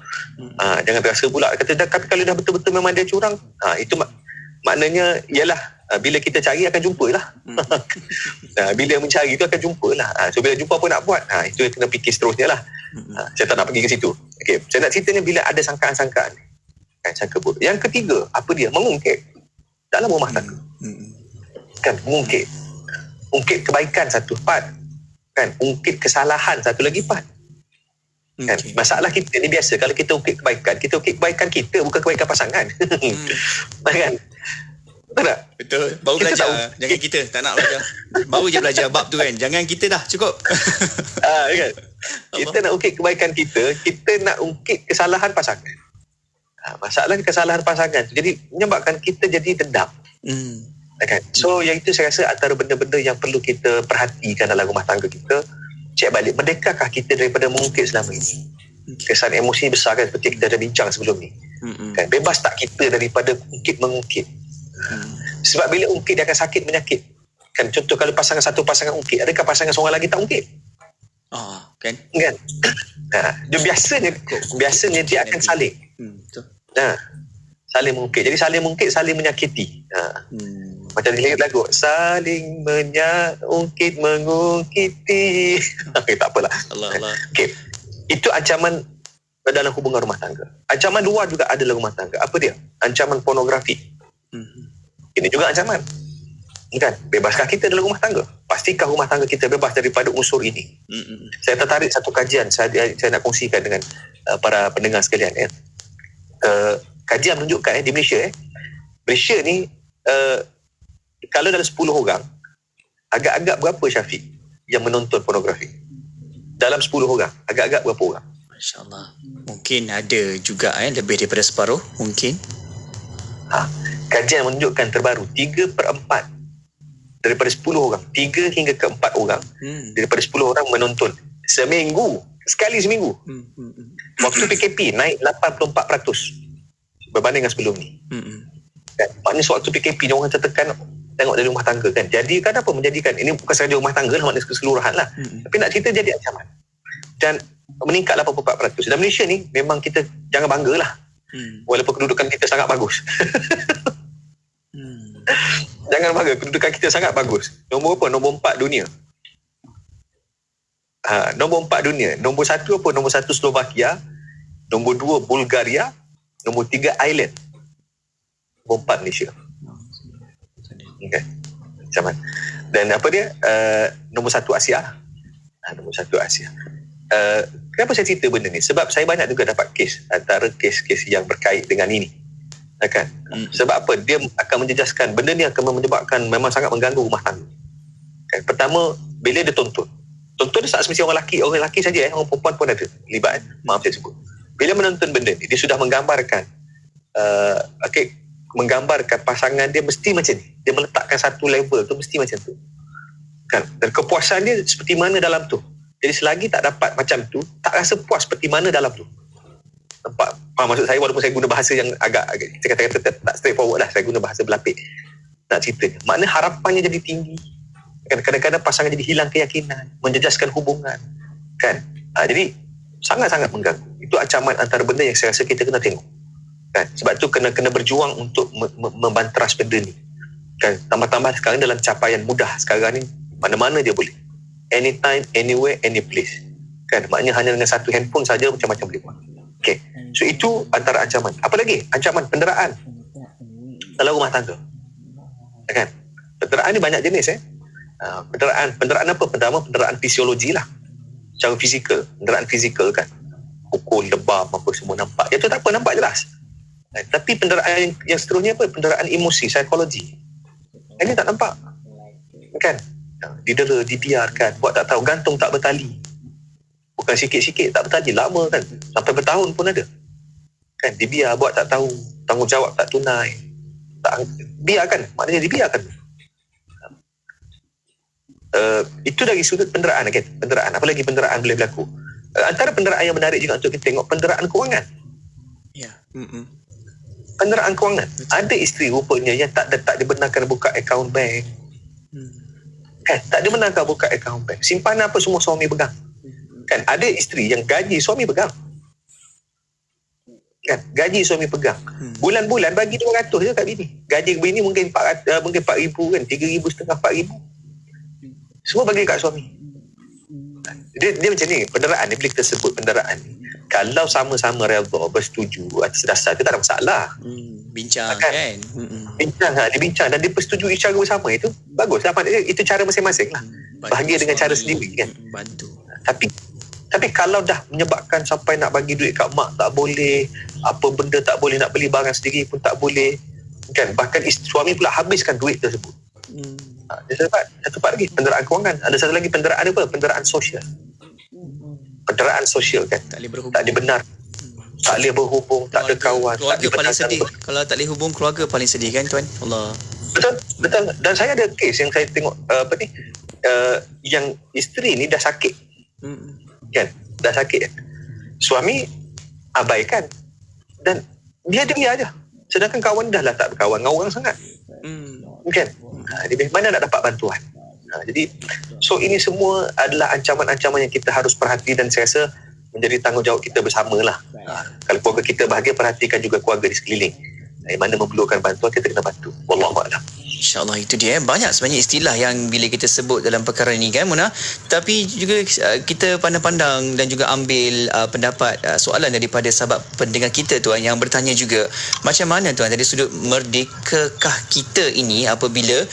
Jangan terasa pula. Kata, tapi kalau dah betul-betul memang dia curang, itu maknanya ialah bila kita cari akan jumpa lah. Bila mencari tu akan jumpa lah. So bila jumpa apa nak buat, itu yang kena fikir seterusnya lah. Saya tak nak pergi ke situ. Okay. Saya nak ceritanya bila ada sangkaan-sangkaan, sangka buruk. Yang ketiga, apa dia? Mengungkit dalam rumah tangga. Kan, mengungkit. Ungkit kebaikan satu part. Kan, ungkit kesalahan satu lagi part. Kan? Masalah kita ni biasa, kalau kita ungkit kebaikan kita, bukan kebaikan pasangan. Kan? Betul tak? Betul. Baru kita belajar. Jangan kita tak nak belajar. Baru je belajar bab tu kan. Jangan kita dah. Cukup. Kan? Kita nak ungkit kebaikan kita nak ungkit kesalahan pasangan. Masalah kesalahan pasangan tu jadi menyebabkan kita jadi dendam. Kan? So yang itu saya rasa antara benda-benda yang perlu kita perhatikan dalam rumah tangga kita. Cek balik, merdekakah kita daripada mengungkit selama ini? Kesan emosi besar kan, seperti kita dah bincang sebelum ni. Kan? Bebas tak kita daripada mengungkit? Sebab bila ungkit dia akan sakit menyakit. Kan? Contoh kalau satu pasangan ungkit, adakah pasangan seorang lagi tak ungkit? Kan? Dia biasanya dia akan saling. Saling mengungkit. Jadi saling mengungkit, saling menyakiti. Macam lirik lagu, saling mengungkit mengungkiti. Tak apalah. Allah. Okay. Itu ancaman dalam hubungan rumah tangga. Ancaman luar juga ada dalam rumah tangga. Apa dia? Ancaman pornografi. Ini juga ancaman. Kan? Bebaskah kita dalam rumah tangga? Pastikah rumah tangga kita bebas daripada unsur ini? Saya tertarik satu kajian saya nak kongsikan dengan para pendengar sekalian. Kajian menunjukkan di Malaysia Malaysia ni kalau dalam 10 orang agak-agak berapa Syafiq yang menonton pornografi? Dalam 10 orang agak-agak berapa orang? Masya-Allah. Mungkin ada juga lebih daripada separuh mungkin. Kajian menunjukkan terbaru 3/4 daripada 10 orang, 3 hingga ke 4 orang daripada 10 orang menonton sekali seminggu. Waktu PKP naik 84% berbanding dengan sebelum ni. Kan? Maknanya sewaktu PKP ni orang tertekan tengok dari rumah tangga kan. Jadi kan apa menjadikan ini bukan sahaja rumah tangga lah, maknanya keseluruhan lah. Tapi nak cerita jadi ancaman. Dan meningkat 84%. Dalam Malaysia ni memang kita jangan bangga lah. Walaupun kedudukan kita sangat bagus. Jangan bangga, kedudukan kita sangat bagus. Nombor apa? Nombor 4 dunia. Nombor 4 dunia. Nombor 1 apa? Nombor 1 Slovakia. Nombor 2 Bulgaria. Nombor 3 Ireland. Nombor 4 Malaysia. Okay. Macam mana? Dan apa dia? Nombor 1 Asia. Nombor 1 Asia. Kenapa saya cerita benda ni? Sebab saya banyak juga dapat kes, antara kes-kes yang berkait dengan ini. Kan? Sebab apa? Dia akan menjejaskan, benda ni akan menyebabkan memang sangat mengganggu rumah tangga. Kan? Pertama, bila dia tonton dia tak semestinya orang lelaki saja, orang perempuan pun ada libat. Maaf saya sebut. Bila menonton benda ni, dia sudah menggambarkan menggambarkan pasangan dia mesti macam ni. Dia meletakkan satu level tu mesti macam tu. Kan? Dan kepuasan dia seperti mana dalam tu. Jadi selagi tak dapat macam tu, tak rasa puas seperti mana dalam tu. Nampak? Maksud saya walaupun saya guna bahasa yang agak saya kata tak straightforward lah. Saya guna bahasa berlapik. Nak ceritanya. Maknanya harapannya jadi tinggi. Kadang-kadang pasangan jadi hilang keyakinan. Menjejaskan hubungan. Kan? Jadi sangat-sangat mengganggu. Itu ancaman antara benda yang saya rasa kita kena tengok. Kan? Sebab tu kena berjuang untuk membantras benda ni. Kan? Tambah-tambah sekarang dalam capaian mudah sekarang ni, mana-mana dia boleh. Anytime, anywhere, any place. Kan? Maknanya hanya dengan satu handphone saja macam-macam boleh buat. Okay. So itu antara ancaman. Apa lagi? Ancaman penderaan dalam rumah tangga. Kan? Penderaan ni banyak jenis. Penderaan apa? Pertama, penderaan fisiologi lah. Secara fizikal. Penderaan fizikal kan. Pukul, lebam, apa semua nampak. Yang tu tak apa, nampak jelas. Tapi penderaan yang seterusnya apa? Penderaan emosi, psikologi. Ini tak nampak. Kan? Didera, dibiarkan, buat tak tahu, gantung tak bertali. Bukan sikit-sikit tak bertali, lama kan. Sampai bertahun pun ada. Kan? Dibiar, buat tak tahu, tanggungjawab tak tunai. Biarkan, maknanya dibiarkan. Itu dari sudut penderaan kan? Penderaan, apa lagi penderaan boleh berlaku? Antara penderaan yang menarik juga untuk kita tengok penderaan kewangan. penderaan kewangan. Ada isteri rupanya yang tak dibenarkan buka akaun bank. Tak dibenarkan buka akaun bank. Simpanan apa semua suami pegang. Kan ada isteri yang gaji suami pegang. Kan gaji suami pegang. Bulan-bulan bagi 200 je kat bini. Gaji bini mungkin 4,000 kan, 3,500 4,000. Semua bagi kat suami. Dia macam ni, penderaan ni, bila kita sebut penderaan ni, kalau sama-sama redha bersetuju atas dasar itu tak ada masalah. Bincang kan? Dia bincang dan dia persetujui cara bersama, itu bagus lah. Itu cara masing-masing lah. Bahagia dengan cara sendiri kan. Bantu. Tapi kalau dah menyebabkan sampai nak bagi duit kat mak tak boleh, apa benda tak boleh, nak beli barang sendiri pun tak boleh kan, bahkan suami pula habiskan duit tersebut. Satu part lagi penderaan kewangan. Ada satu lagi penderaan apa? Penderaan sosial. Penderaan sosial kan, tak boleh benar, tak boleh berhubung, tak ada kawan, keluarga paling sedih. Kalau tak boleh hubung keluarga paling sedih kan tuan. Allah. Betul. Dan saya ada kes yang saya tengok yang isteri ni dah sakit. Kan, dah sakit. Suami abaikan dan dia aja. Sedangkan kawan dah lah tak berkawan dengan orang sangat. Kan? Dia mana nak dapat bantuan. Jadi so ini semua adalah ancaman-ancaman yang kita harus perhati dan saya rasa menjadi tanggungjawab kita bersamalah. Kalau keluarga kita bahagia, perhatikan juga keluarga di sekeliling. Yang mana memerlukan bantuan, kita kena bantu. Wallahu a'lam. InsyaAllah itu dia. Banyak sebenarnya istilah yang bila kita sebut dalam perkara ini kan Mona. Tapi juga kita pandang-pandang dan juga ambil pendapat soalan daripada sahabat pendengar kita tuan yang bertanya juga, macam mana tuan dari sudut merdekakah kita ini apabila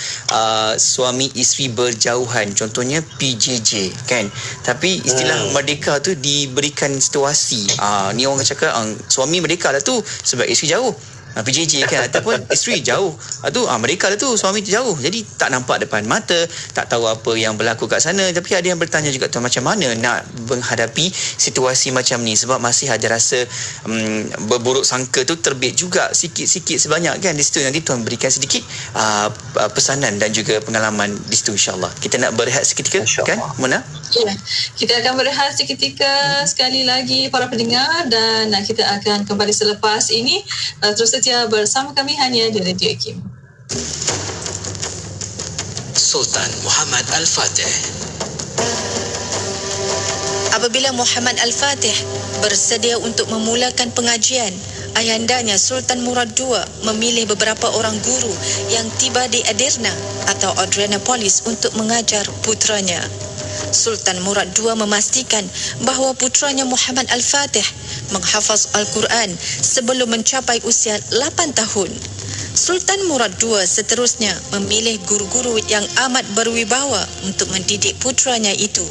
suami isteri berjauhan, contohnya PJJ kan. Tapi istilah merdeka tu diberikan situasi. Ni orang cakap suami merdeka lah tu sebab isteri jauh. PJJ kan, ataupun isteri jauh tu mereka lah tu suami tu jauh, jadi tak nampak depan mata, tak tahu apa yang berlaku kat sana. Tapi ada yang bertanya juga tuan, macam mana nak menghadapi situasi macam ni, sebab masih ada rasa berburuk sangka tu terbit juga sikit-sikit sebanyak kan di situ. Nanti tuan berikan sedikit pesanan dan juga pengalaman di situ. InsyaAllah kita nak berehat seketika kan Mona? Ya, kita akan berehat seketika sekali lagi para pendengar, dan kita akan kembali selepas ini. Terus setia bersama kami hanya di Radio IKIM. Sultan Muhammad Al-Fatih. Apabila Muhammad Al-Fatih bersedia untuk memulakan pengajian, ayahandanya Sultan Murad II memilih beberapa orang guru yang tiba di Edirne atau Adrianopolis untuk mengajar putranya. Sultan Murad II memastikan bahawa putranya Muhammad Al-Fatih menghafaz Al-Quran sebelum mencapai usia 8 tahun. Sultan Murad II seterusnya memilih guru-guru yang amat berwibawa untuk mendidik putranya itu.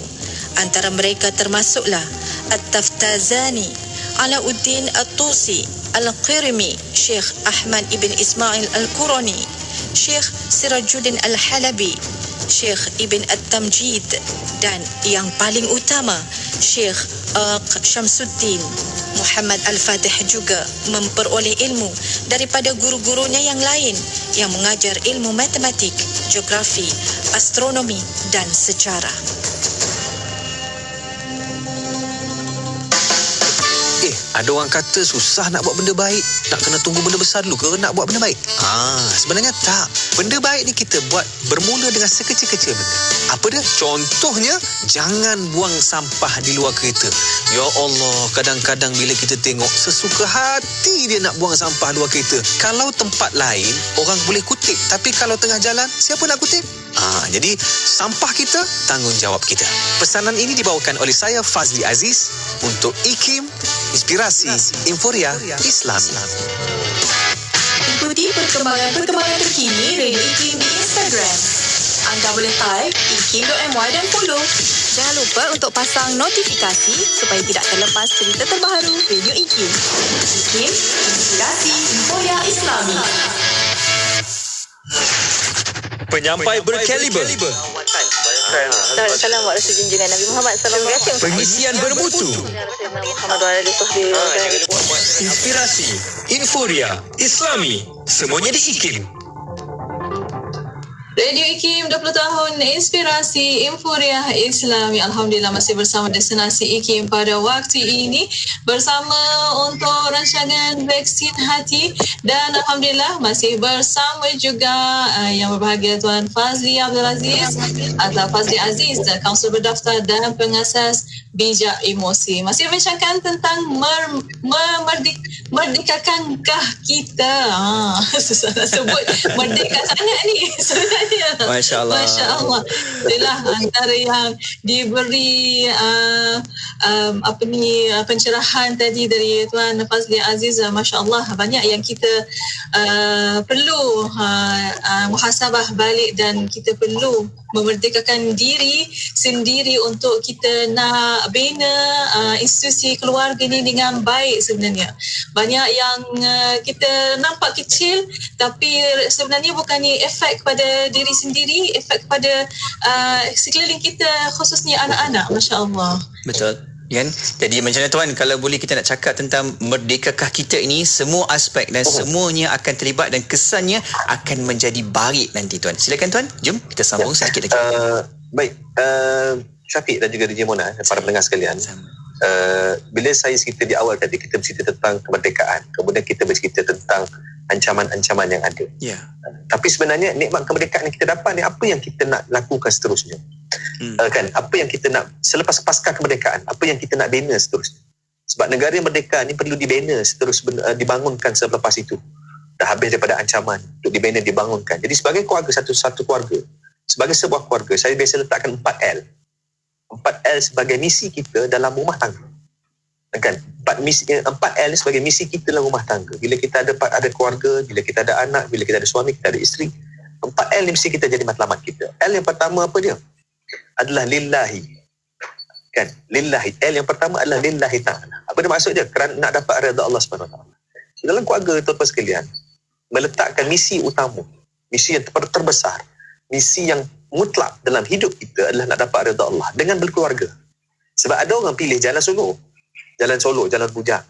Antara mereka termasuklah At-Taftazani, Alauddin At-Tusi, Al-Qirmi, Syekh Ahmad ibn Ismail Al-Qurani, Syekh Sirajuddin Al-Halabi, Syekh Ibn At-Tamjid, dan yang paling utama Syekh Syamsuddin. Muhammad Al-Fatih juga memperoleh ilmu daripada guru-gurunya yang lain yang mengajar ilmu matematik, geografi, astronomi dan sejarah. Ada orang kata susah nak buat benda baik, nak kena tunggu benda besar dulu ke nak buat benda baik? Sebenarnya tak. Benda baik ni kita buat bermula dengan sekecil-kecil benda. Apa dia? Contohnya, jangan buang sampah di luar kereta. Ya Allah, kadang-kadang bila kita tengok sesuka hati dia nak buang sampah luar kereta. Kalau tempat lain, orang boleh kutip. Tapi kalau tengah jalan, siapa nak kutip? Jadi sampah kita, tanggungjawab kita. Pesanan ini dibawakan oleh saya Fazli Aziz untuk IKIM, Inspirasi Inforia Islam. Ikuti perkembangan terkini Radio IKIM di Instagram. Anda boleh type ikim.my dan follow. Jangan lupa untuk pasang notifikasi supaya tidak terlepas cerita terbaru Radio IKIM. IKIM, Inspirasi Inforia Islami. Penyampai berkaliber, Salam buat rasa junjungan Nabi Muhammad SAW. pengisian bermutu, inspirasi, inforia, Islami, semuanya di IKIM. Radio IKIM 20 tahun inspirasi Infuriah Islami. Alhamdulillah masih bersama Destinasi IKIM pada waktu ini bersama untuk rancangan Vaksin Hati, dan Alhamdulillah masih bersama juga yang berbahagia Tuan Fazli Abdul Aziz atau Fazli Aziz, kaunselor berdaftar dan pengasas Bijak Emosi. Masih bincangkan tentang merdekakankah kita. Susah nak sebut merdeka sangat ni sebenarnya. Masya Allah. Masya Allah. Itulah antara yang diberi pencerahan tadi dari Tuan Fazli Aziz. Masya Allah, banyak yang kita perlu muhasabah balik, dan kita perlu memerdekakan diri sendiri untuk kita nak bina institusi keluarga ni dengan baik. Sebenarnya banyak yang kita nampak kecil, tapi sebenarnya bukannya efek kepada diri sendiri, efek kepada sekeliling kita, khususnya anak-anak. Masya Allah. Betul. Kan? Jadi macam mana Tuan, kalau boleh kita nak cakap tentang merdekakah kita ini, semua aspek dan semuanya akan terlibat dan kesannya akan menjadi baik nanti Tuan. Silakan Tuan, jom kita sambung sedikit lagi. Baik, Syafiq dan juga DJ Mona, para pendengar sekalian, bila saya cerita di awal tadi, kita bercerita tentang kemerdekaan, kemudian kita bercerita tentang ancaman-ancaman yang ada. Tapi sebenarnya nikmat kemerdekaan yang kita dapat ni, apa yang kita nak lakukan seterusnya? Kan, apa yang kita nak selepas pasca kemerdekaan, apa yang kita nak bina seterusnya? Sebab negara yang merdeka ni perlu dibina dibangunkan selepas itu. Dah habis daripada ancaman, untuk dibina, dibangunkan. Jadi sebagai keluarga, satu keluarga, sebagai sebuah keluarga, saya biasa letakkan 4L. 4L sebagai misi kita dalam rumah tangga. Kan? 4L sebagai misi kita dalam rumah tangga. Bila kita ada keluarga, bila kita ada anak, bila kita ada suami, kita ada isteri, 4L ni mesti kita jadi matlamat kita. L yang pertama apa dia? Adalah lillahi. Kan? Lillahi. L yang pertama adalah lillahi ta'ala. Apa dia maksud dia? Kerana nak dapat redha Allah SWT. Dalam keluarga, tuan-tuan sekalian, meletakkan misi utama, misi yang terbesar, misi yang mutlak dalam hidup kita adalah nak dapat redha Allah dengan berkeluarga. Sebab ada orang pilih jalan solo, jalan bujang.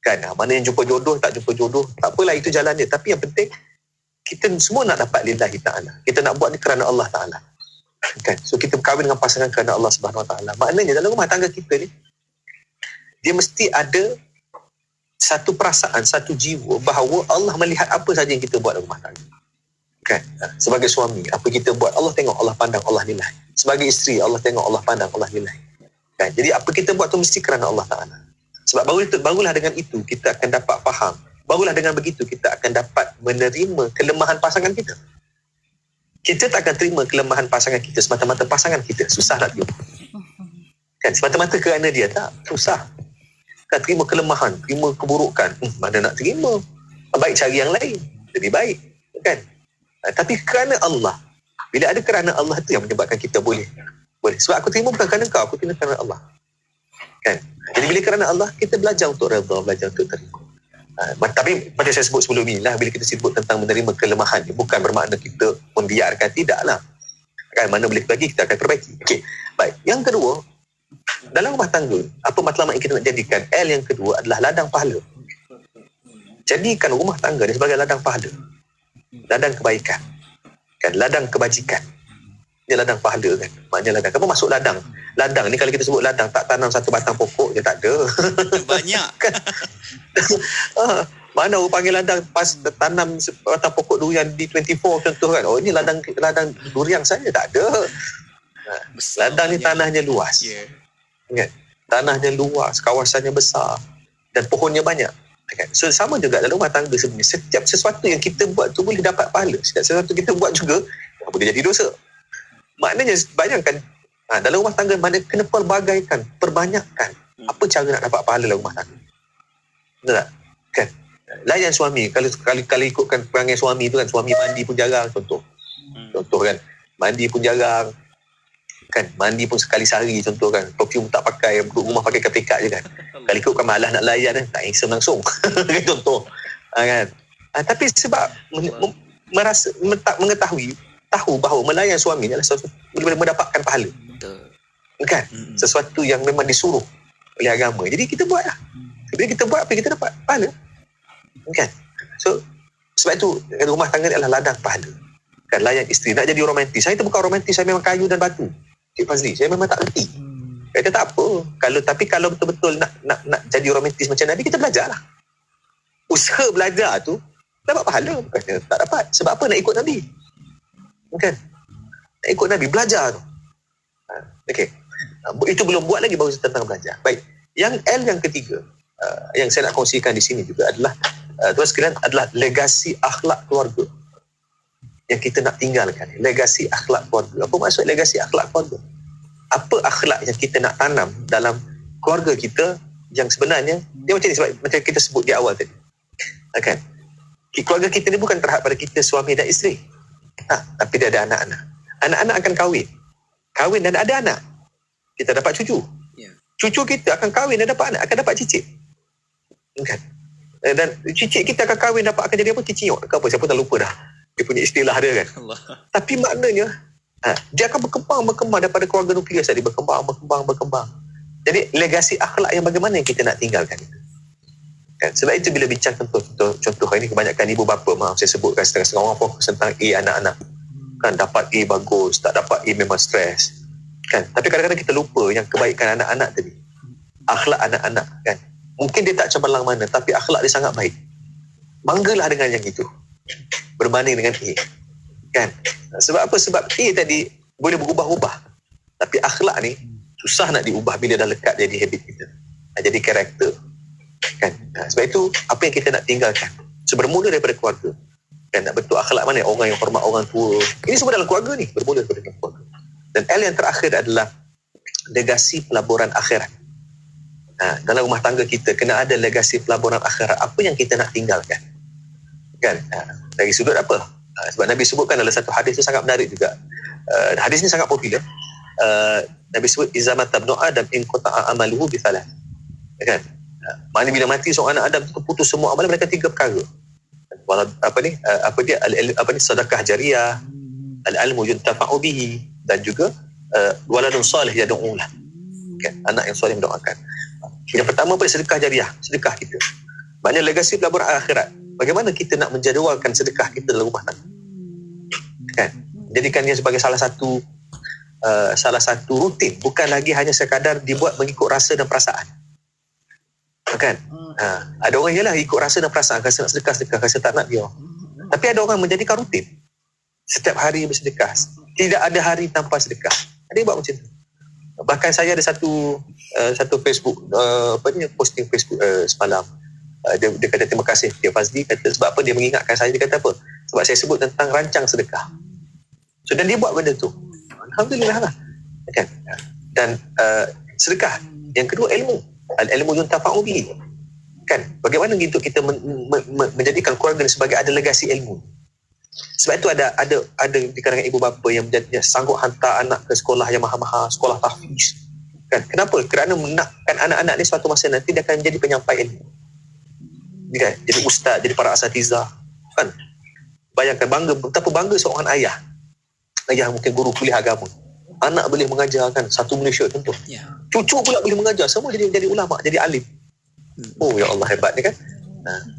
Kan? Mana yang jumpa jodoh, tak jumpa jodoh, tak apalah, itu jalan dia. Tapi yang penting, kita semua nak dapat lillahi ta'ala. Kita nak buat ni kerana Allah Ta'ala. Kan? So kita berkahwin dengan pasangan kerana Allah Subhanahu Wa Ta'ala. Maknanya dalam rumah tangga kita ni, dia mesti ada satu perasaan, satu jiwa bahawa Allah melihat apa saja yang kita buat dalam rumah tangga. Kan? Sebagai suami, apa kita buat, Allah tengok, Allah pandang, Allah nilai. Sebagai isteri, Allah tengok, Allah pandang, Allah nilai. Kan? Jadi apa kita buat tu mesti kerana Allah Ta'ala. Sebab barulah dengan itu kita akan dapat faham. Barulah dengan begitu kita akan dapat menerima kelemahan pasangan kita. Kita tak akan terima kelemahan pasangan kita semata-mata pasangan kita. Susah nak terima. Kan? Semata-mata kerana dia, tak. Susah. Kan terima kelemahan, terima keburukan. Mana nak terima? Baik cari yang lain. Lebih baik. Kan? Tapi kerana Allah. Bila ada kerana Allah tu yang menyebabkan kita boleh. Sebab aku terima bukan kerana kau, aku terima kerana Allah. Kan? Jadi bila kerana Allah, kita belajar untuk redha, belajar untuk terima. Tapi macam saya sebut sebelum ni lah, bila kita sebut tentang menerima kelemahan, bukan bermakna kita membiarkan, tidaklah. Kan, mana boleh bagi, kita akan perbaiki. Okey, baik. Yang kedua, dalam rumah tangga, apa matlamat yang kita nak jadikan? L yang kedua adalah ladang pahala. Jadikan rumah tangga ni sebagai ladang pahala, ladang kebaikan, kan, ladang kebajikan. Dia ladang pahala, kan. Maknanya ladang. Apa maksud ladang? Ladang ni kalau kita sebut ladang, tak tanam satu batang pokok, dia tak ada. Banyak. Kan? Mana orang panggil ladang pas tanam batang pokok durian di 24 contoh kan. Oh, ini ladang durian saya, tak ada. Ladang ni tanahnya luas. Kan? Tanahnya luas, kawasannya besar dan pohonnya banyak. Kan? So sama juga dalam rumah tangga sebenarnya. Setiap sesuatu yang kita buat tu boleh dapat pahala. Setiap sesuatu kita buat juga boleh jadi dosa. Maknanya bayangkan, dalam rumah tangga mana kena perbagaikan, perbanyakkan. Apa cara nak dapat pahala dalam rumah tangga? Betul tak? Kan? Layan suami. Kalau ikutkan perangai suami tu kan, suami mandi pun jarang, contoh kan, mandi pun jarang, kan, mandi pun sekali sehari contoh kan, perfume tak pakai, duduk rumah pakai ketika je kan. Kalau ikutkan malas nak layan kan, tak handsome langsung. Contoh kan. Tapi sebab tahu bahawa melayan suami adalah sesuatu boleh mendapatkan pahala. Kan? Sesuatu yang memang disuruh oleh agama. Jadi kita buat lah. Bila kita buat, apa kita dapat pahala. Kan? So sebab itu rumah tangga adalah ladang pahala. Kan layan isteri. Nak jadi romantis. Saya tu bukan romantis. Saya memang kayu dan batu. Cik Fazli, saya memang tak reti. Kata tak apa. Kalau betul-betul nak jadi romantis macam Nabi, kita belajarlah. Usaha belajar tu dapat pahala. Bukannya tak dapat. Sebab apa nak ikut Nabi? Kan? Nak ikut Nabi, belajar tu. Okey. Itu belum buat lagi baru tentang belajar. Baik. Yang L yang ketiga, yang saya nak kongsikan di sini juga adalah tuan sekalian, adalah legasi akhlak keluarga yang kita nak tinggalkan. Legasi akhlak keluarga. Apa maksud legasi akhlak keluarga? Apa akhlak yang kita nak tanam dalam keluarga kita yang sebenarnya dia macam ni, sebab macam kita sebut di awal tadi. Kan? Keluarga kita ni bukan terhad pada kita suami dan isteri. Tapi dia ada anak-anak. Anak-anak akan kahwin dan ada anak. Kita dapat cucu. Cucu kita akan kahwin dan dapat anak, akan dapat cicit. Kan? Dan cicit kita akan kahwin dapat akan jadi apa? Cicinyok ke apa? Siapa tak lupa dah. Dia punya istilah dia kan. Allah. Tapi maknanya dia akan berkembang daripada keluarga nukleus tadi, berkembang. Jadi legasi akhlak yang bagaimana yang kita nak tinggalkan itu. Kan? Sebab itu bila bincang contoh ini, kebanyakan ibu bapa, maaf saya sebutkan setengah-setengah orang fokus tentang anak-anak. Kan dapat A bagus, tak dapat A memang stres. Kan? Tapi kadang-kadang kita lupa yang kebaikan anak-anak tadi. Akhlak anak-anak kan. Mungkin dia tak cemerlang mana, tapi akhlak dia sangat baik. Banggalah dengan yang itu. Berbanding dengan A. Kan? Sebab apa? Sebab A tadi boleh berubah-ubah. Tapi akhlak ni susah nak diubah bila dah lekat jadi habit kita. Jadi karakter. Kan? Sebab itu apa yang kita nak tinggalkan? Bermula daripada keluarga. Kan? Nak bentuk akhlak mana? Orang yang hormat orang tua. Ini semua dalam keluarga ni. Bermula daripada keluarga. Dan L yang terakhir adalah legasi pelaburan akhirat. Dalam rumah tangga kita kena ada legasi pelaburan akhirat. Apa yang kita nak tinggalkan? Kan? Dari sudut apa? Sebab Nabi sebutkan dalam satu hadis itu sangat menarik juga. Hadis ini sangat popular. Nabi sebut izamat tabnu Adam in qata'a amaluhu bi thalath. Kan? Mana bila mati seorang anak Adam itu putus semua amalan mereka 3 perkara. Sedekah jariah, al-ilmu yuntafa'u bihi, dan juga waladun salih yad'ulah. Kan? Anak yang soleh mendoakan. Yang pertama pada sedekah jariah, sedekah kita. Maknanya legasi pelaburan akhirat. Bagaimana kita nak menjadualkan sedekah kita dalam rumah tangga? Kan? Jadikannya sebagai salah satu rutin, bukan lagi hanya sekadar dibuat mengikut rasa dan perasaan. Kan? Ada orang ialah ikut rasa dan perasaan, rasa nak sedekah, rasa tak nak dia. Tapi ada orang menjadikan rutin. Setiap hari bersedekah. Tidak ada hari tanpa sedekah. Ada yang buat macam tu. Bahkan saya ada satu Facebook, posting Facebook semalam. Dia kata terima kasih Cik Fazli, kata sebab apa dia mengingatkan saya. Dia kata apa? Sebab saya sebut tentang rancang sedekah. So dan dia buat benda tu. Alhamdulillah lah. Kan? Dan sedekah. Yang kedua ilmu. Al-ilmu yuntafa'u bihi. Kan? Bagaimana gitu kita menjadikan keluarga sebagai ada legasi ilmu. Sebab itu ada di kalangan ibu bapa yang sanggup hantar anak ke sekolah yang mahal-mahal, sekolah tahfiz. Kan? Kenapa? Kerana menakkan anak-anak ni suatu masa nanti dia akan menjadi penyampai ilmu. Kan? Jadi ustaz, jadi para asatizah. Kan? Bayangkan betapa bangga seorang ayah. Ayah mungkin guru kuliah agama. Anak boleh mengajar kan satu Malaysia contoh. Cucu pula boleh mengajar, semua jadi ulama, jadi alim. Oh ya Allah, hebat ni kan.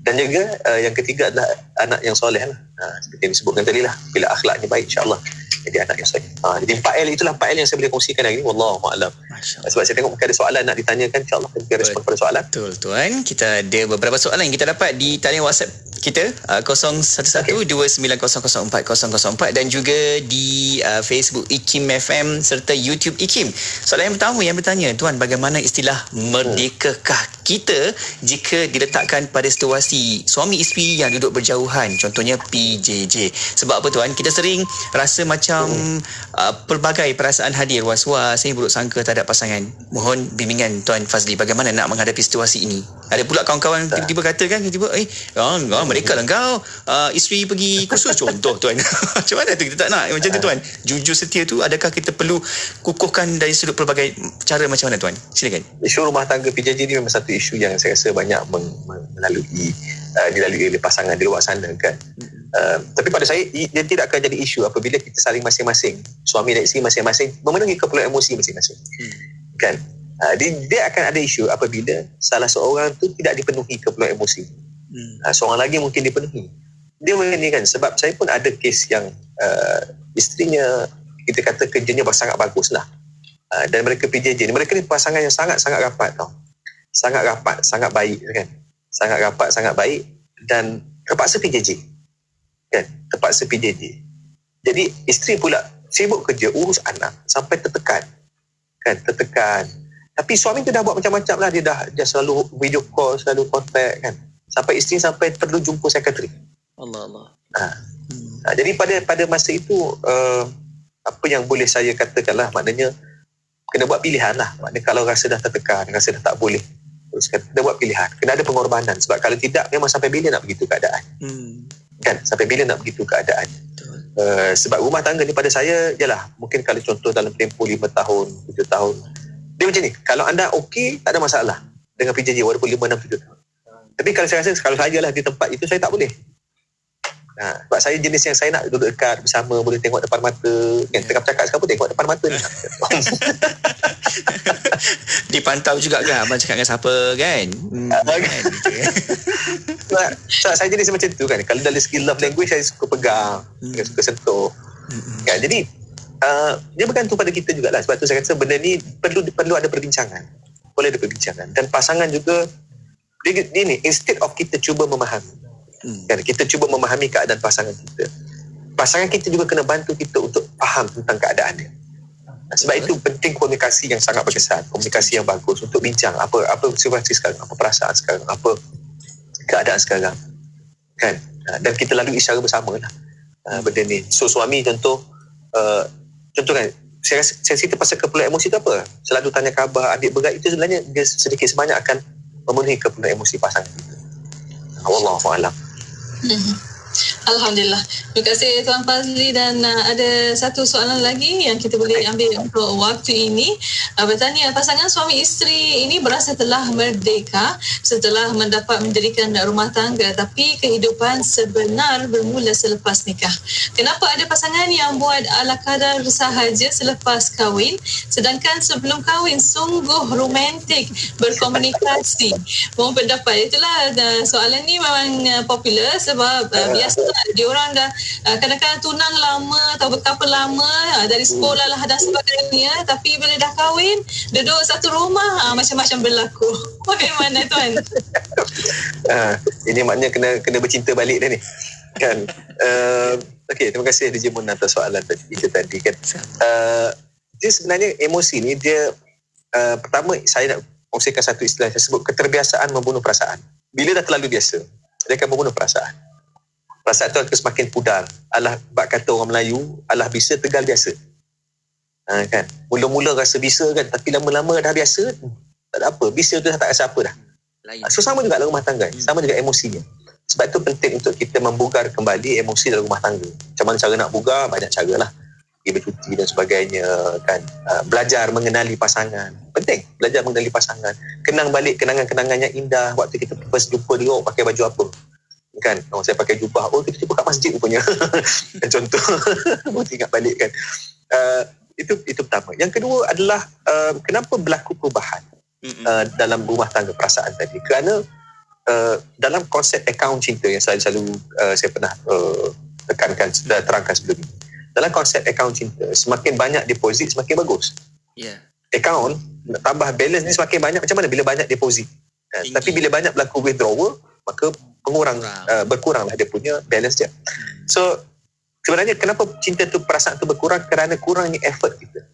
Dan juga yang ketiga adalah anak yang soleh lah. Seperti yang disebutkan tadi lah, bila akhlaknya baik insyaAllah jadi anak yang soleh. Jadi 4L itulah 4L yang saya boleh kongsikan hari ini. Wallahu'alam. Sebab saya tengok mungkin ada soalan nak ditanyakan, insyaAllah kita respon pada soalan. Betul tuan, kita ada beberapa soalan yang kita dapat di talian WhatsApp kita 0112900404 dan juga di Facebook IKIM FM serta YouTube IKIM. Soalan yang pertama yang bertanya, tuan, bagaimana istilah merdekakah kita jika diletakkan pada situasi suami isteri yang duduk berjauhan, contohnya PJJ? Sebab apa tuan, kita sering rasa macam pelbagai perasaan hadir, was-was, buruk sangka terhadap pasangan. Mohon bimbingan Tuan Fazli, bagaimana nak menghadapi situasi ini? Ada pula kawan-kawan tiba-tiba kata kan, tiba-tiba mereka lah kau isteri pergi kursus contoh tuan. Macam mana tu, kita tak nak macam tu tuan. Jujur setia tu adakah kita perlu kukuhkan dari sudut pelbagai cara, macam mana tuan? Silakan. Isu rumah tangga PJJ ni memang satu isu yang saya rasa banyak dilalui oleh pasangan di luar sana kan. Tapi pada saya dia tidak akan jadi isu apabila kita saling masing-masing, suami dan isteri masing-masing memenuhi keperluan emosi masing-masing. Kan? Dia akan ada isu apabila salah seorang tu tidak dipenuhi keperluan emosi. Seorang lagi mungkin dipenuhi. dia ni kan, sebab saya pun ada kes yang isterinya kita kata kerjanya sangat bagus lah, dan mereka PJJ ni, mereka ni pasangan yang sangat-sangat rapat tau, sangat rapat, sangat baik kan, sangat rapat, sangat baik, dan terpaksa PJJ kan, terpaksa PJJ. Jadi isteri pula sibuk kerja, urus anak sampai tertekan kan, tertekan. Tapi suami tu dah buat macam-macam lah, dia selalu video call, selalu contact kan, sampai isteri sampai perlu jumpa sekretari. Allah. Jadi pada masa itu apa yang boleh saya katakan lah, maknanya kena buat pilihan lah. Maknanya kalau rasa dah tertekan, rasa dah tak boleh teruskan, kena buat pilihan, kena ada pengorbanan. Sebab kalau tidak, memang sampai bila nak begitu keadaan kan, sampai bila nak begitu keadaan. Sebab rumah tangga ni pada saya yalah, mungkin kalau contoh dalam tempoh 5 tahun 7 tahun dia macam ni, kalau anda okey tak ada masalah dengan PJJ walaupun 5, 6, 7 tahun. Tapi kalau saya rasa, kalau saya lah di tempat itu, saya tak boleh. Sebab saya jenis yang saya nak duduk dekat bersama, boleh tengok depan mata kan, tengah bercakap sekarang pun tengok depan mata ni. Dipantau juga kan abang cakap dengan siapa kan. Sebab saya jenis macam tu kan, kalau dari segi love language saya suka pegang, saya suka sentuh kan. Jadi dia bergantung pada kita jugalah. Sebab tu saya kata benda ni perlu ada perbincangan, boleh ada perbincangan. Dan pasangan juga dia ni, instead of kita cuba memahami kan, kita cuba memahami keadaan pasangan kita, pasangan kita juga kena bantu kita untuk faham tentang keadaan dia. Sebab itu penting komunikasi yang sangat berkesan, komunikasi yang bagus untuk bincang apa situasi sekarang, apa perasaan sekarang, apa keadaan sekarang kan. Dan kita lalui secara bersama lah benda ni. So suami contoh kan, saya cerita pasal keperluan emosi tu apa, selalu tanya khabar adik berat, itu sebenarnya dia sedikit sebanyak akan memenuhi keperluan emosi pasangan kita. Wallahualam. Alhamdulillah. Terima kasih Tuan Fazli, dan ada satu soalan lagi yang kita boleh ambil untuk waktu ini. Bertanya, pasangan suami isteri ini berasa telah merdeka setelah mendapat mendirikan rumah tangga, tapi kehidupan sebenar bermula selepas nikah. Kenapa ada pasangan yang buat ala kadar sahaja selepas kahwin, sedangkan sebelum kahwin sungguh romantik berkomunikasi? Mohon pendapat. Itulah soalan ni memang popular sebab biasa dia orang dah kadang-kadang tunang lama atau berkapal lama dari sekolah lah dan sebagainya, tapi bila dah kahwin duduk satu rumah macam-macam berlaku. Bagaimana Tuan? Ini maknanya kena bercinta balik dah ni kan. Okey, terima kasih DJ Mun atas soalan itu tadi kan. Dia sebenarnya emosi ni dia pertama saya nak kongsikan satu istilah saya sebut keterbiasaan membunuh perasaan. Bila dah terlalu biasa, dia akan membunuh perasaan. Perasaan tu akan semakin pudar. Alah, bak kata orang Melayu, alah bisa tegal biasa. Kan? Mula-mula rasa bisa kan, tapi lama-lama dah biasa, tak ada apa. Bisa tu dah tak rasa apa dah. So sama juga dalam rumah tangga, sama juga emosinya. Sebab tu penting untuk kita membugar kembali emosi dalam rumah tangga. Macam mana cara nak bugar? Banyak cara lah. Pergi bercuti dan sebagainya kan. Belajar mengenali pasangan. Penting, belajar mengenali pasangan. Kenang balik kenangan-kenangan yang indah waktu kita first jumpa dia, pakai baju apa. Kan, kalau saya pakai jubah, kita jumpa kat masjid rupanya. Contoh, baru ingat balik kan. Itu pertama. Yang kedua adalah kenapa berlaku perubahan dalam rumah tangga perasaan tadi. Kerana dalam konsep akaun cinta yang selalu saya pernah tekankan, sudah terangkan sebelum ini. Dalam konsep akaun cinta, semakin banyak deposit semakin bagus. Akaun tambah balance ni semakin banyak. Macam mana bila banyak deposit? Tapi bila banyak berlaku withdrawal, maka berkuranglah dia punya balance dia. So sebenarnya kenapa cinta tu, perasaan tu berkurang? Kerana kurangnya effort kita.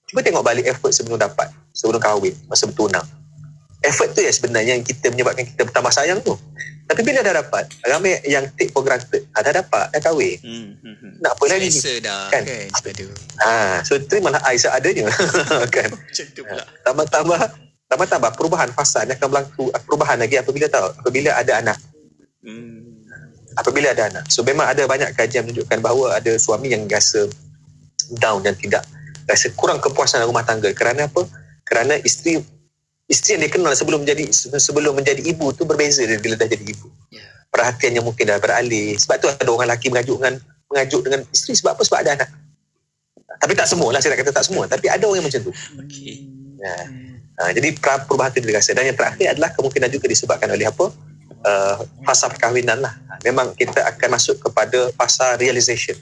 Cuba tengok balik effort sebelum dapat, sebelum kahwin, masa bertunang. Effort tu ya sebenarnya yang kita menyebabkan kita bertambah sayang tu. Tapi bila dah dapat, ramai yang take for granted. Dah dapat, dah kahwin. Nak apa lagi ni? Kan? So terimalah air seadanya. Kan? Macam tu pula. Tambah perubahan fasa yang akan berlaku. Perubahan lagi apabila ada anak. Apabila ada anak. So memang ada banyak kajian menunjukkan bahawa ada suami yang rasa down dan tidak rasa kurang kepuasan dalam rumah tangga. Kerana apa? Kerana isteri yang dia kenal sebelum menjadi ibu tu berbeza bila dah jadi ibu. Perhatiannya mungkin dah beralih. Sebab tu ada orang lelaki mengajuk dengan isteri sebab apa? Sebab ada anak. Tapi tak semua lah, saya nak kata tak semua. Tapi ada orang yang macam tu. Jadi perubahan itu dirasa. Dan yang terakhir adalah kemungkinan juga disebabkan oleh apa? fasa perkahwinan lah. Memang kita akan masuk kepada fasa realization.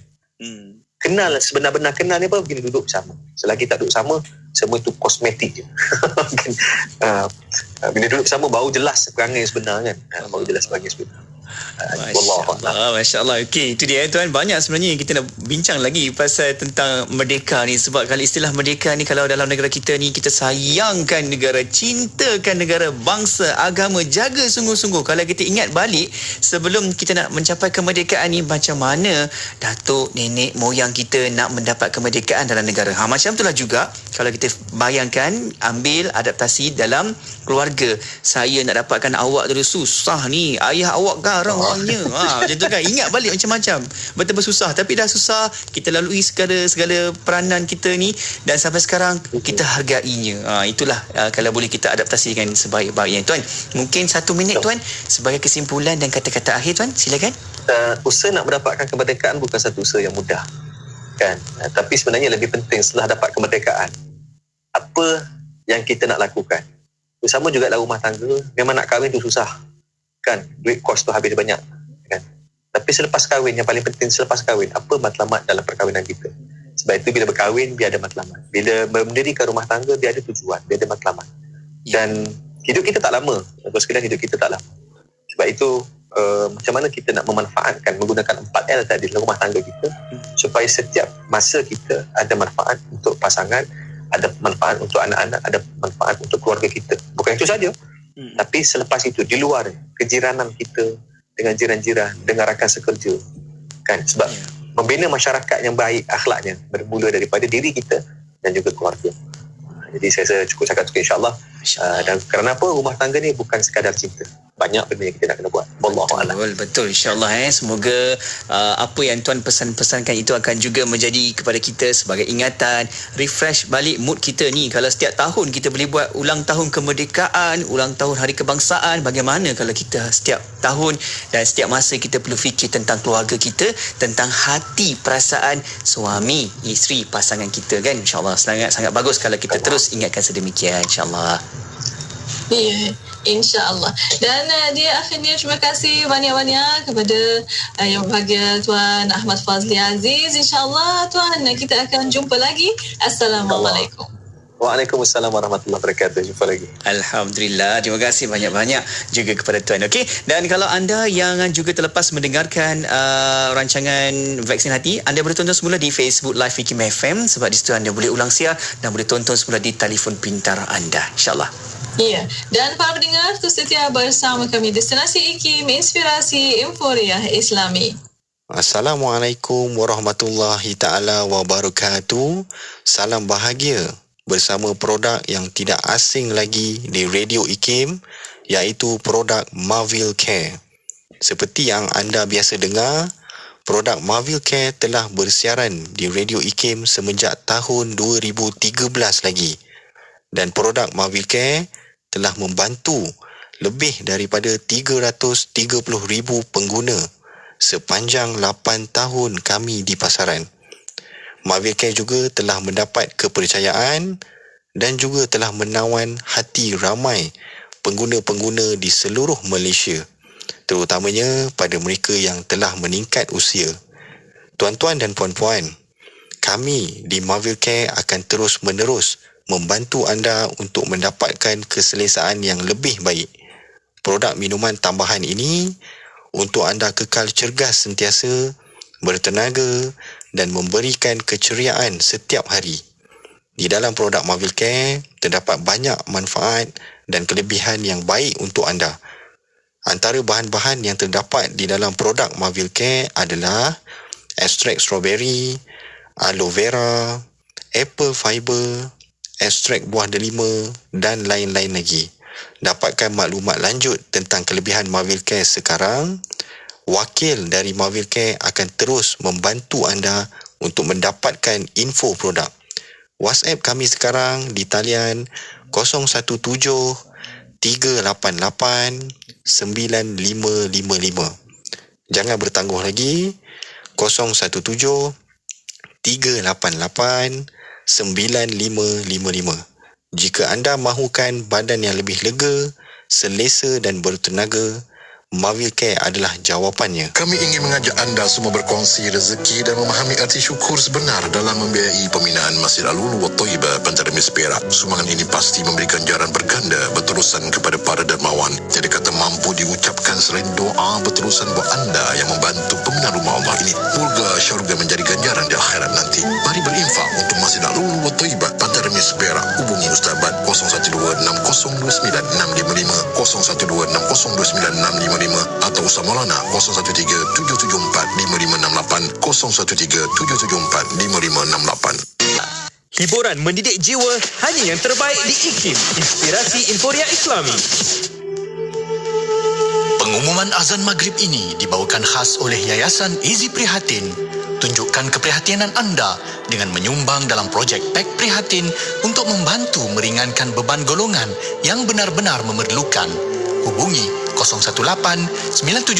Kenal, sebenar-benar kenal ni apa? Bila duduk bersama. Selagi tak duduk sama, semua itu kosmetik je. Bila duduk bersama baru jelas perangai sebenar kan. Baru jelas perangai sebenar. Masya Allah. Okey, itu dia tuan. Banyak sebenarnya kita nak bincang lagi pasal tentang merdeka ni. Sebab kalau istilah merdeka ni, kalau dalam negara kita ni, kita sayangkan negara, cintakan negara, bangsa, agama, jaga sungguh-sungguh. Kalau kita ingat balik sebelum kita nak mencapai kemerdekaan ni, macam mana datuk, nenek, moyang kita nak mendapat kemerdekaan dalam negara. Macam itulah juga kalau kita bayangkan, ambil adaptasi dalam keluarga. Saya nak dapatkan awak tu susah ni, ayah awak garang orangnya. Macam tu kan. Ingat balik macam-macam. Betul-betul susah. Tapi dah susah, kita lalui segala peranan kita ni, dan sampai sekarang kita hargainya. Itulah kalau boleh kita adaptasikan sebaik-baiknya. Tuan, mungkin 1 minit tuan sebagai kesimpulan dan kata-kata akhir tuan, silakan. Usaha nak mendapatkan kemerdekaan bukan satu usaha yang mudah kan. Tapi sebenarnya lebih penting setelah dapat kemerdekaan, apa yang kita nak lakukan. Bersama juga dalam rumah tangga, memang nak kahwin tu susah kan, duit kos tu habis banyak kan. Tapi selepas kahwin, yang paling penting selepas kahwin, apa matlamat dalam perkahwinan kita. Sebab itu bila berkahwin, biar ada matlamat. Bila mendirikan rumah tangga, biar ada tujuan, biar ada matlamat. Dan hidup kita tak lama. Terus sekalian, hidup kita tak lama. Sebab itu macam mana kita nak memanfaatkan, menggunakan 4L tadi dalam rumah tangga kita, supaya setiap masa kita ada manfaat untuk pasangan, ada manfaat untuk anak-anak, ada manfaat untuk keluarga kita. Bukan itu saja, tapi selepas itu di luar kejiranan kita dengan jiran-jiran, dengan rakan sekerja kan. Sebab membina masyarakat yang baik akhlaknya bermula daripada diri kita dan juga keluarga. Jadi saya cukup cakap tu, insyaAllah. Dan kerana apa, rumah tangga ni bukan sekadar cinta, banyak benda yang kita nak kena buat. Wallahualam. Betul, insyaAllah. Semoga apa yang tuan pesan-pesankan itu akan juga menjadi kepada kita sebagai ingatan, refresh balik mood kita ni. Kalau setiap tahun kita boleh buat ulang tahun kemerdekaan, ulang tahun hari kebangsaan, bagaimana kalau kita setiap tahun dan setiap masa kita perlu fikir tentang keluarga kita, tentang hati, perasaan suami, isteri, pasangan kita kan. InsyaAllah sangat bagus kalau kita terus ingatkan sedemikian, insyaAllah. Ya, insya-Allah. Dan dia akhirnya terima kasih banyak-banyak kepada yang berbahagia Tuan Ahmad Fazli Aziz. Insya-Allah Tuan, kita akan jumpa lagi. Assalamualaikum. Waalaikumsalam warahmatullahi wabarakatuh. Jumpa lagi. Alhamdulillah. Terima kasih banyak-banyak juga kepada Tuan. Okey. Dan kalau anda yang juga terlepas mendengarkan rancangan Vaksin Hati, anda boleh tonton semula di Facebook Live IKIM FM. Sebab di situ anda boleh ulang siar dan boleh tonton semula di telefon pintar anda. InsyaAllah. Ya, dan para pendengar terus setia bersama kami Destinasi IKIM, Inspirasi Euforia Islami. Assalamualaikum warahmatullahi taala wabarakatuh. Salam bahagia bersama produk yang tidak asing lagi di Radio IKIM, iaitu produk Marvil Care. Seperti yang anda biasa dengar, produk Marvil Care telah bersiaran di Radio IKIM semenjak tahun 2013 lagi. Dan produk Marvil Care telah membantu lebih daripada 330,000 pengguna sepanjang 8 tahun kami di pasaran. Marvil Care juga telah mendapat kepercayaan dan juga telah menawan hati ramai pengguna-pengguna di seluruh Malaysia, terutamanya pada mereka yang telah meningkat usia. Tuan-tuan dan puan-puan, kami di Marvil Care akan terus-menerus membantu anda untuk mendapatkan keselesaan yang lebih baik. Produk minuman tambahan ini untuk anda kekal cergas sentiasa, bertenaga dan memberikan keceriaan setiap hari. Di dalam produk Marvil Care terdapat banyak manfaat dan kelebihan yang baik untuk anda. Antara bahan-bahan yang terdapat di dalam produk Marvil Care adalah ekstrak strawberry, aloe vera, apple fiber, ekstrak buah delima dan lain-lain lagi. Dapatkan maklumat lanjut tentang kelebihan Marvil Care sekarang. Wakil dari Marvil Care akan terus membantu anda untuk mendapatkan info produk. WhatsApp kami sekarang di talian 017-388-9555. Jangan bertangguh lagi. 017-388-9555. Jika anda mahukan badan yang lebih lega, selesa dan bertenaga, Mavil Care adalah jawapannya. Kami ingin mengajak anda semua berkongsi rezeki dan memahami arti syukur sebenar dalam membiayai pembinaan Masjid Al-Ulu wa Thayyibah Bantar Remis Perak. Sumbangan ini pasti memberikan ganjaran berganda berterusan kepada para dermawan. Jadi kata mampu diucapkan selain doa berterusan buat anda yang membantu pembinaan rumah Allah ini. Moga syurga menjadi ganjaran di akhirat nanti. Mari berinfak untuk Masjid Al-Ulu wa Thayyibah Bantar Remis Perak. Hubungi Ustaz Bad 0126029 0126029 atau Ustaz Maulana 0137745568 0137745568. Hiburan mendidik jiwa hanya yang terbaik di IKIM. Inspirasi Inforia Islami. Pengumuman azan maghrib ini dibawakan khas oleh Yayasan Izi Prihatin. Tunjukkan keprihatinan anda dengan menyumbang dalam projek Pek Prihatin untuk membantu meringankan beban golongan yang benar-benar memerlukan. Hubungi 018 97